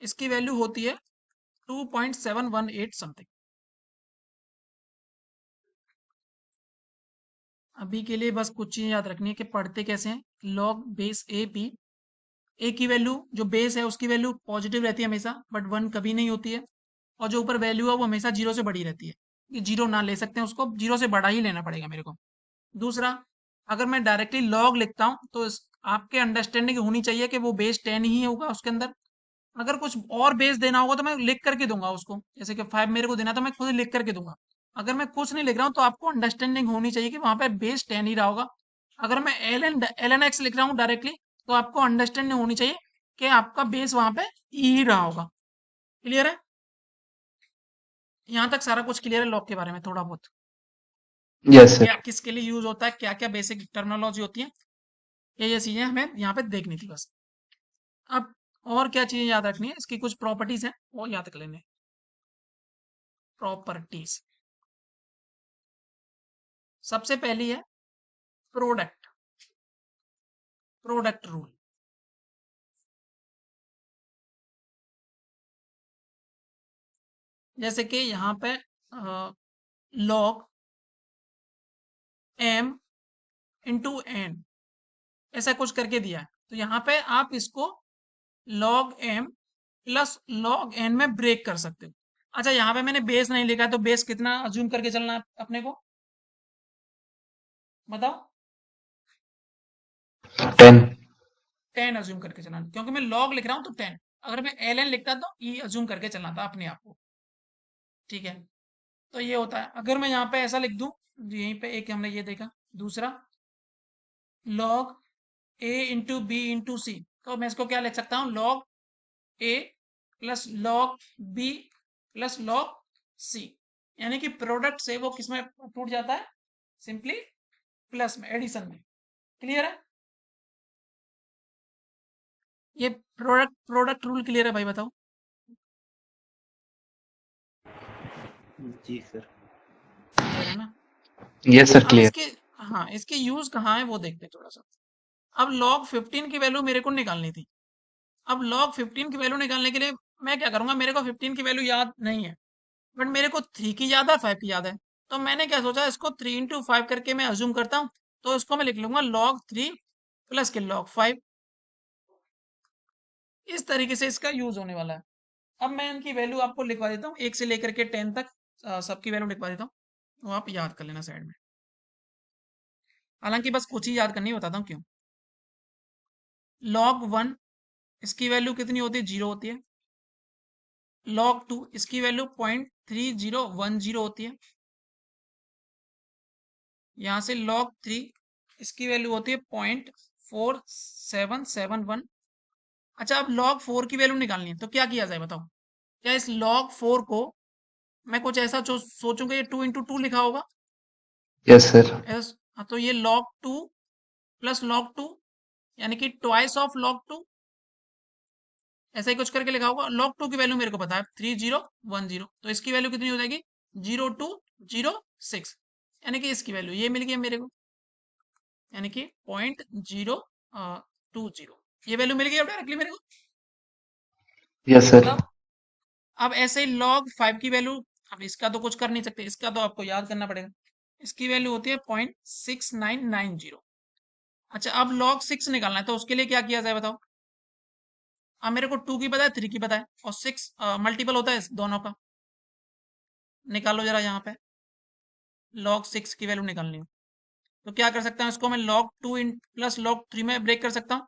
इसकी वैल्यू होती है 2.718 समथिंग। अभी के लिए बस कुछ चीजें याद रखनी है कि पढ़ते कैसे हैं। लॉग बेस ए पी, ए की वैल्यू जो बेस है उसकी वैल्यू पॉजिटिव रहती है हमेशा, बट 1 कभी नहीं होती है। और जो ऊपर वैल्यू है वो हमेशा 0 से बड़ी रहती है। ये 0 ना ले सकते हैं, उसको 0 से बड़ा ही लेना पड़ेगा मेरे को। दूसरा, अगर मैं डायरेक्टली लॉग लिखता हूँ तो आपके अंडरस्टैंडिंग होनी चाहिए कि वो बेस 10 ही होगा उसके अंदर। अगर कुछ और बेस देना होगा तो मैं लिख करके दूंगा उसको, जैसे कि 5 मेरे को देना तो मैं खुद लिख करके दूंगा। अगर मैं कुछ नहीं लिख रहा हूँ तो आपको अंडरस्टैंडिंग होनी चाहिए कि वहां पे बेस 10 ही रहा होगा। अगर मैं एल एन एक्स लिख रहा हूँ डायरेक्टली, तो आपको अंडरस्टैंडिंग होनी चाहिए कि आपका बेस वहां पे ई ही रहा होगा। क्लियर है? यहाँ तक सारा कुछ क्लियर है लॉग के बारे में थोड़ा बहुत, यस क्या सर। किसके लिए यूज होता है, क्या क्या बेसिक टर्मिनोलॉजी होती है, ये चीजें हमें यहाँ पे देखनी थी बस। अब और क्या चीजें याद रखनी है, इसकी कुछ प्रॉपर्टीज हैं वो याद कर लेने। प्रॉपर्टीज, सबसे पहली है प्रोडक्ट, प्रोडक्ट रूल। जैसे कि यहाँ पे लॉग एम इंटू एन, ऐसा कुछ करके दिया है, तो यहाँ पे आप इसको log m plus log n में ब्रेक कर सकते हो। अच्छा, यहाँ पे मैंने बेस नहीं लिखा है, तो बेस कितना अज्यूम करके चलना है अपने को, बताओ। 10। 10 अज्यूम करके चलना है, क्योंकि मैं लॉग लिख रहा हूँ तो 10। अगर मैं एल एन लिखता तो ई अज्यूम करके चलना था अपने आप को। ठीक है, तो ये होता है। अगर मैं यहाँ पे ऐसा लिख दूं, यहीं पे एक हमने ये देखा। दूसरा, log a into b into c, तो मैं इसको क्या लिख सकता हूँ, log a plus log b plus log c. यानी कि प्रोडक्ट से वो किसमें टूट जाता है, सिंपली प्लस में, एडिशन में। क्लियर है? ये प्रोडक्ट रूल क्लियर है भाई, बताओ। जी सर। क्लियर है ना? यस सर, अब क्लियर। इसके, हाँ, इसके यूज कहाँ है वो देखते हैं थोड़ा सा। अब log 15 की वैल्यू मेरे को निकालनी थी। अब log 15 की वैल्यू निकालने के लिए मैं क्या करूंगा, मेरे को 15 की वैल्यू याद नहीं है, बट मेरे को 3 की याद है, 5 की याद है। तो मैंने क्या सोचा, इसको 3 इंटू 5 करके मैं अज्यूम करता हूँ। तो इसको मैं लिख लूंगा log 3 प्लस के log 5। इस तरीके से इसका यूज होने वाला है। अब मैं इनकी वैल्यू आपको लिखवा देता हूँ, 1 से लेकर के 10 तक सबकी वैल्यू लिखवा देता हूँ, वो आप याद कर लेना साइड में। हालांकि बस कुछ ही याद करनी है, बताता हूँ क्यों। log 1 इसकी वैल्यू कितनी होती है, 0 होती है। log 2 इसकी वैल्यू 0.3010 होती है। यहां से log 3 इसकी वैल्यू होती है 0.4771। अच्छा, अब log 4 की वैल्यू निकालनी है, तो क्या किया जाए बताओ। क्या इस log 4 को मैं कुछ ऐसा सोचूंगा, ये 2 इंटू 2 लिखा होगा। Yes sir. हाँ, तो ये log 2 प्लस log 2 यानी कि ट्वाइस ऑफ log 2, ऐसा ही कुछ करके लिखा होगा। log 2 की वैल्यू मेरे को पता है 3010, तो इसकी वैल्यू कितनी हो जाएगी, 0206, यानी कि इसकी वैल्यू ये मिल गई मेरे को, यानी कि 0.020, ये वैल्यू मिल गई अब डायरेक्टली मेरे को। Yes sir. अब ऐसे ही log 5 की वैल्यू, अब इसका तो कुछ कर नहीं सकते, इसका तो आपको याद करना पड़ेगा। इसकी वैल्यू होती है 0.6990। अच्छा, अब log 6 निकालना है, तो उसके लिए क्या किया जाए बताओ। अब मेरे को 2 की पता है, 3 की पता है, और 6 मल्टीपल होता है इस दोनों का। निकालो जरा यहाँ पे, log 6 की वैल्यू निकालनी है, तो क्या कर सकता हूँ, इसको मैं log 2 इन प्लस log 3 में ब्रेक कर सकता हूँ।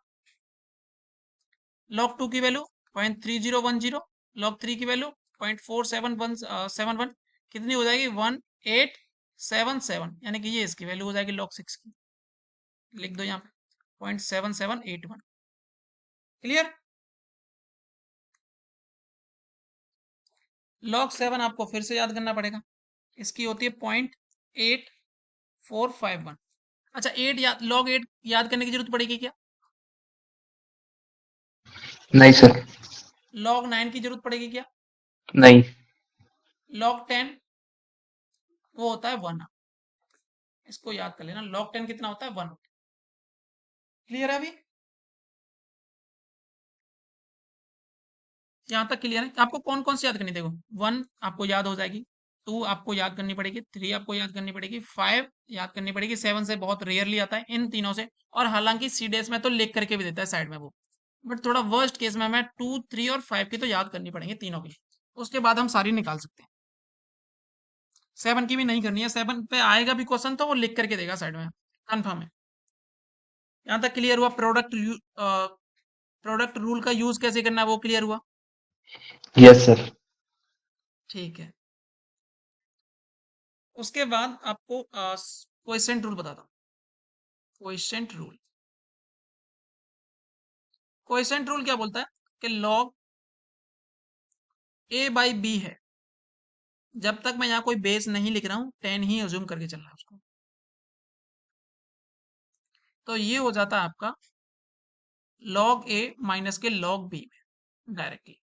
log 2 की वैल्यू 0.3010, log 3 की वैल्यू 0.4771, कितनी हो जाएगी, 1877, यानी कि ये इसकी वैल्यू हो जाएगी log 6 की। लिख दो यहाँ पे 0.7781। क्लियर? log 7 आपको फिर से याद करना पड़ेगा, इसकी होती है 0.8451। अच्छा, 8 याद, log 8 याद करने की जरूरत पड़ेगी क्या? नहीं सर। log 9 की जरूरत पड़ेगी क्या? नहीं। log 10 वो होता है 1, इसको याद कर लेना, log 10 कितना होता है, 1। क्लियर है अभी? यहाँ तक क्लियर है? आपको कौन कौन सी याद करनी, देखो 1 आपको याद हो जाएगी, 2 आपको याद करनी पड़ेगी, 3 आपको याद करनी पड़ेगी, 5 याद करनी पड़ेगी, 7 से बहुत रेयरली आता है इन तीनों से। और हालांकि सीडीएस में तो लिख करके भी देता है साइड में वो, बट थोड़ा वर्स्ट केस में मैं 2, 3 और 5 की तो याद करनी पड़ेंगे तीनों की, उसके बाद हम सारी निकाल सकते हैं। 7 की भी नहीं करनी है, 7 पे आएगा भी क्वेश्चन तो वो लिख करके देगा साइड में, कंफर्म है। यहाँ तक क्लियर हुआ? प्रोडक्ट रूल का यूज कैसे करना है वो क्लियर हुआ? Yes sir. ठीक है। उसके बाद आपको क्वोशंट रूल बताता हूँ। क्वोशंट रूल, क्वोशंट रूल क्या बोलता है कि log a बाई बी है, जब तक मैं यहाँ कोई बेस नहीं लिख रहा हूँ 10 ही अज्यूम करके चलना है उसको। तो ये हो जाता है आपका log a माइनस के log b में डायरेक्टली।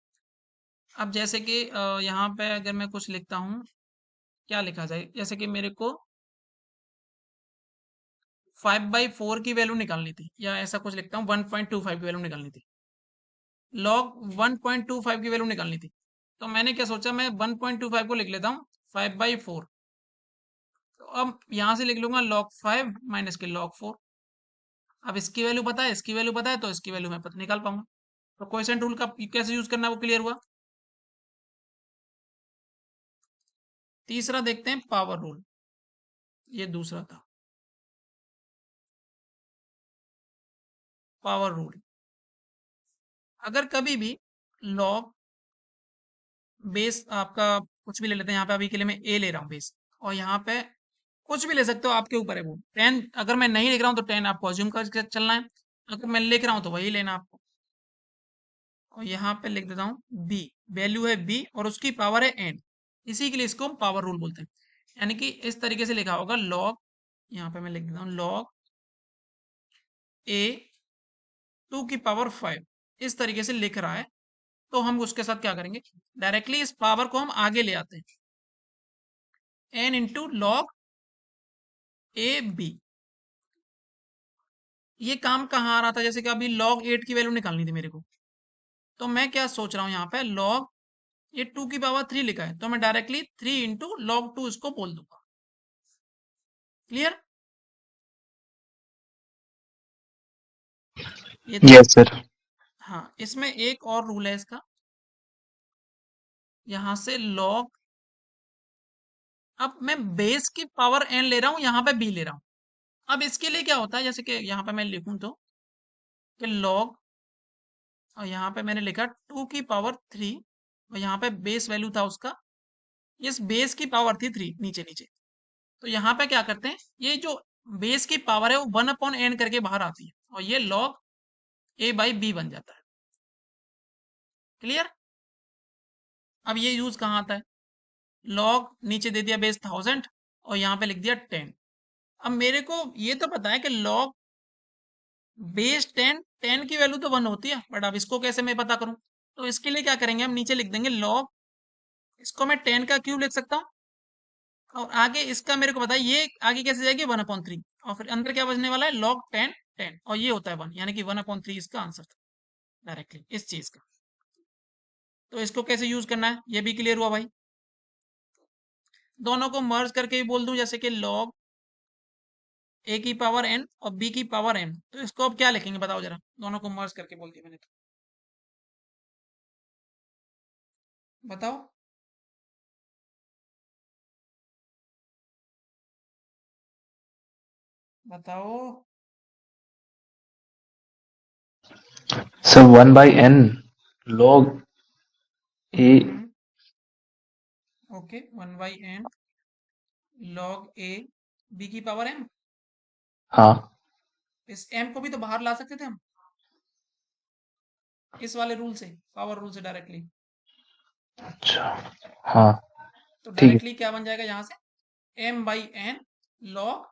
अब जैसे कि यहाँ पे अगर मैं कुछ लिखता हूँ, क्या लिखा जाए, जैसे कि मेरे को 5/4 की वैल्यू निकालनी थी, या ऐसा कुछ लिखता हूँ 1.25 की वैल्यू निकालनी थी, log 1.25 की वैल्यू निकालनी थी। तो मैंने क्या सोचा, मैं 1.25 को लिख लेता हूँ 5/4। तो अब यहां से लिख लूंगा log 5 माइनस के log 4। अब इसकी वैल्यू पता है, इसकी वैल्यू पता है, तो इसकी वैल्यू मैं पता निकाल पाऊंगा। तो क्वोशंट रूल का कैसे यूज करना है वो क्लियर हुआ। तीसरा देखते हैं, पावर रूल। ये दूसरा था, पावर रूल। अगर कभी भी log बेस आपका कुछ भी ले लेते हैं, यहाँ पे अभी के लिए मैं ए ले रहा हूँ बेस, और यहाँ पे कुछ भी ले सकते हो, आपके ऊपर है वो। 10 अगर मैं नहीं लिख रहा हूँ तो 10 आपको अज्यूम करके चलना है, अगर मैं लिख रहा हूँ तो वही लेना आपको। और यहाँ पे लिख देता हूँ बी, वैल्यू है बी और उसकी पावर है एन, इसी के लिए इसको हम पावर रूल बोलते हैं। यानी कि इस तरीके से लिखा होगा log यहाँ पे मैं लिख देता हूँ log a 2 की पावर 5, इस तरीके से लिख रहा है। तो हम उसके साथ क्या करेंगे, डायरेक्टली इस पावर को हम आगे ले आते हैं, n into log a b. ये काम कहाँ आ रहा था, जैसे कि अभी log 8 की वैल्यू निकालनी थी मेरे को, तो मैं क्या सोच रहा हूँ यहाँ पे log, ये 2 की पावर 3 लिखा है तो मैं डायरेक्टली 3 इंटू log 2 इसको बोल दूंगा। क्लियर? ये तो, यस सर। हाँ, इसमें एक और रूल है इसका, यहाँ से log, अब मैं बेस की पावर n ले रहा हूँ, यहाँ पे b ले रहा हूँ। अब इसके लिए क्या होता है, जैसे कि यहाँ पे मैं लिखूं तो कि log, और यहाँ पे मैंने लिखा 2 की पावर 3, और यहाँ पे बेस वैल्यू था उसका, इस बेस की पावर थी 3 नीचे नीचे। तो यहाँ पे क्या करते हैं, ये जो बेस की पावर है वो 1/n करके बाहर आती है, और ये log a/b बन जाता है। क्लियर? अब ये यूज कहाँ आता है, log नीचे दे दिया बेस 1000 और यहाँ पे लिख दिया 10। अब मेरे को ये तो पता है कि log बेस 10 की वैल्यू तो 1 होती है, बट अब इसको कैसे मैं पता करूं, तो इसके लिए क्या करेंगे, हम नीचे लिख देंगे log, इसको मैं 10 का क्यूब लिख सकता हूँ, और आगे इसका मेरे को पता है ये आगे कैसे जाएगी 1/3, और फिर अंदर क्या बचने वाला है log 10 और ये होता है 1, यानी कि 1/3 इसका आंसर था डायरेक्टली इस चीज का। तो इसको कैसे यूज करना है ये भी क्लियर हुआ भाई। दोनों को मर्ज करके भी बोल दूं, जैसे कि log a/n और b/n, तो इसको अब क्या लिखेंगे बताओ जरा, दोनों को मर्ज करके बोल दिया मैंने तो, बताओ। बताओ। Sir 1/n log a। Hmm, okay, 1/n log a b/m। हाँ। इस m को भी तो बाहर ला सकते थे हम, इस वाले रूल से, पावर रूल से डायरेक्टली। अच्छा। हाँ तो ठीक है। डायरेक्टली क्या बन जाएगा यहाँ से, m/n log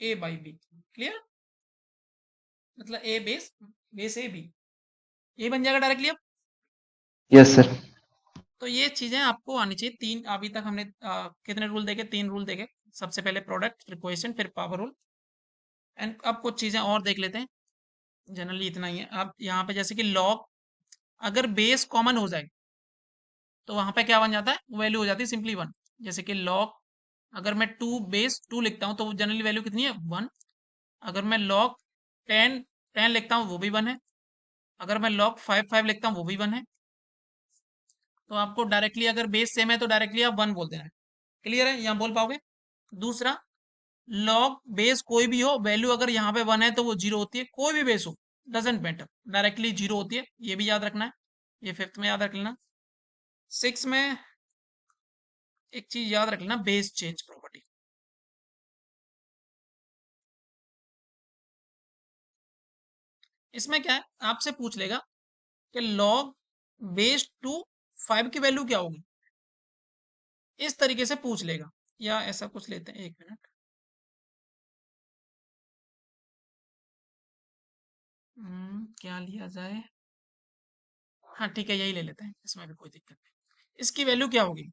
a/b। क्लियर? मतलब a base, base a b, ये बन जाएगा डायरेक्टली अब। Yes sir. तो ये चीजें आपको आनी चाहिए। तीन अभी तक हमने कितने रूल देखे, 3 रूल देखे। सबसे पहले प्रोडक्ट, फिर क्वेश्चन, फिर पावर रूल, एंड अब कुछ चीजें और देख लेते हैं। जनरली इतना ही है। अब यहाँ पे जैसे कि लॉग, अगर बेस कॉमन हो जाए तो वहां पे क्या बन जाता है, वैल्यू हो जाती है सिंपली 1। जैसे कि लॉग, अगर मैं 2 बेस 2 लिखता हूँ तो जनरली वैल्यू कितनी है, 1। अगर मैं लॉग 10 लिखता हूँ वो भी 1 है। अगर मैं लॉग 5 लिखता हूँ वो भी 1 है। तो आपको डायरेक्टली अगर बेस सेम है तो डायरेक्टली आप 1 बोल देना है। क्लियर है, यहाँ बोल पाओगे? दूसरा, लॉग बेस कोई भी हो, वैल्यू अगर यहाँ पे 1 है तो वो 0 होती है, कोई भी बेस हो, डजेंट मैटर, डायरेक्टली 0 होती है, ये भी याद रखना है। ये 5th में याद रख लेना। 6 में एक चीज याद रख लेना, बेस चेंज प्रॉपर्टी। इसमें क्या है, आपसे पूछ लेगा कि लॉग बेस 5 की वैल्यू क्या होगी, इस तरीके से पूछ लेगा। या ऐसा कुछ लेते हैं, 1 मिनट। क्या लिया जाए, हाँ ठीक है, यही ले लेते हैं, इसमें भी कोई दिक्कत नहीं। इसकी वैल्यू क्या होगी,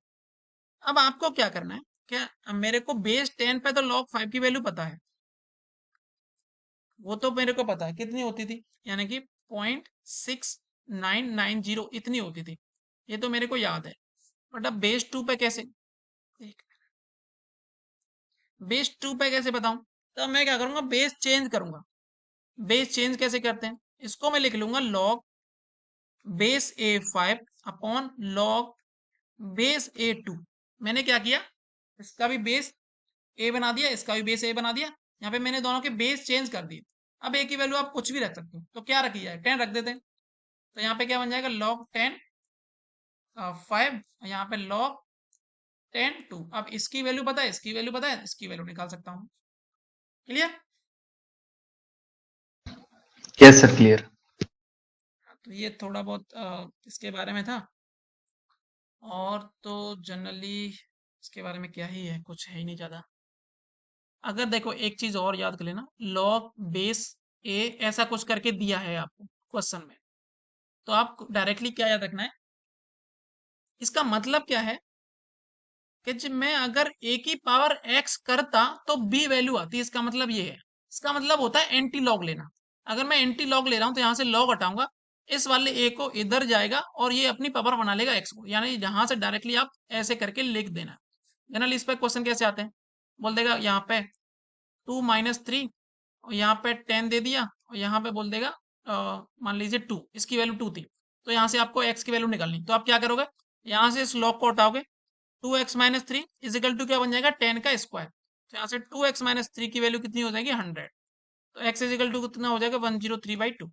अब आपको क्या करना है, क्या, अब मेरे को बेस 10 पे तो log 5 की वैल्यू पता है, वो तो मेरे को पता है कितनी होती थी, यानी कि 0.6990 इतनी होती थी, ये तो मेरे को याद है। बट अब बेस 2 पे कैसे, बेस 2 पे कैसे बताऊं, तो मैं क्या करूंगा, बेस चेंज करूंगा। बेस चेंज कैसे करते हैं, इसको मैं लिख लूंगा log base a5 upon log base a2। मैंने क्या किया, इसका भी बेस ए बना दिया, इसका भी बेस ए बना दिया, यहाँ पे मैंने दोनों के बेस चेंज कर दिए। अब ए की वैल्यू आप कुछ भी रख सकते हो, तो क्या रखी जाए, 10 रख देते हैं। तो यहाँ पे क्या बन जाएगा, log 10 5, यहाँ पे log 10 2। अब इसकी वैल्यू पता है, इसकी वैल्यू पता है, इसकी वैल्यू निकाल सकता हूँ। क्लियर? Yes sir clear. तो ये थोड़ा बहुत इसके बारे में था। और तो जनरली इसके बारे में क्या ही है, कुछ है ही नहीं ज़्यादा। अगर देखो एक चीज और याद कर लेना, लॉग बेस ए ऐसा कुछ करके दिया है आपको क्वेश्चन में, तो आप डायरेक्टली क्या याद रखना है, इसका मतलब क्या है कि जब मैं अगर a की पावर x करता तो b वैल्यू आती है, इसका मतलब ये है। इसका मतलब होता है एंटी लॉग लेना। अगर मैं एंटी लॉग ले रहा हूं तो यहां से लॉग हटाऊंगा, इस वाले a को इधर जाएगा और ये अपनी पावर बना लेगा x को, यानी यहां से डायरेक्टली आप ऐसे करके लिख देना। जनरली इस पे क्वेश्चन कैसे आते हैं, बोल देगा यहाँ पे 2 - 3 और यहाँ पे 10 दे दिया और यहाँ पे बोल देगा मान लीजिए 2, इसकी वैल्यू 2 थी, तो यहाँ से आपको x की वैल्यू निकालनी, तो आप क्या करोगे, यहाँ से इस लॉग को हटाओगे, 2x - 3 इजिकल टू क्या बन जाएगा 10 का स्क्वायर, तो यहाँ से 2x - 3 की वैल्यू कितनी हो जाएगी 100, तो x इजिकल टू कितना हो जाएगा 103/2।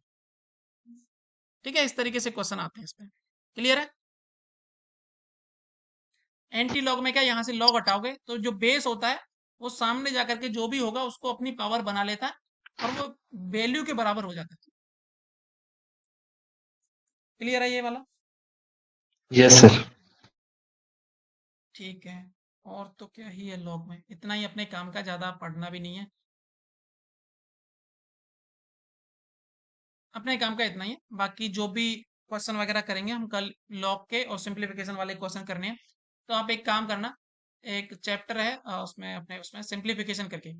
ठीक है, इस तरीके से क्वेश्चन आते हैं इसमें। क्लियर है। एंटी लॉग में क्या, यहाँ से लॉग हटाओगे तो जो बेस होता है वो सामने जाकर के जो भी होगा उसको अपनी पावर बना लेता है और वो वैल्यू के बराबर हो जाता है। क्लियर है ये वाला। Yes sir. ठीक है, और तो क्या ही है लॉग में, इतना ही अपने काम का, ज्यादा पढ़ना भी नहीं है, अपने काम का इतना ही है। बाकी जो भी क्वेश्चन वगैरह करेंगे हम कल, लॉग के और सिंप्लीफिकेशन वाले क्वेश्चन करने हैं, तो आप एक काम करना, एक चैप्टर है उसमें अपने उसमें सिंप्लीफिकेशन करके,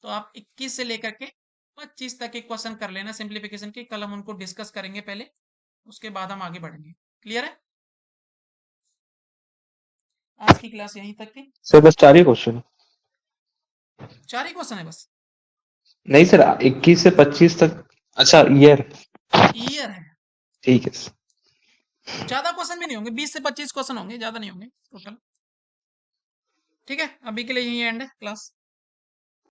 तो आप 21 से लेकर के 25 तक के क्वेश्चन कर लेना सिंप्लीफिकेशन के, कल हम उनको डिस्कस करेंगे पहले, उसके बाद हम आगे बढ़ेंगे। क्लियर है। आज की क्लास यहीं तक थी। सर बस 4 ही क्वेश्चन? 4 ही क्वेश्चन है बस। नहीं सर, 21 से 25 तक। अच्छा ईयर। ईयर है, ठीक है सर। ज्यादा क्वेश्चन भी नहीं होंगे, 20 से 25 क्वेश्चन होंगे, ज्यादा नहीं होंगे टोटल। ठीक है, अभी के लिए यही एंड है क्लास।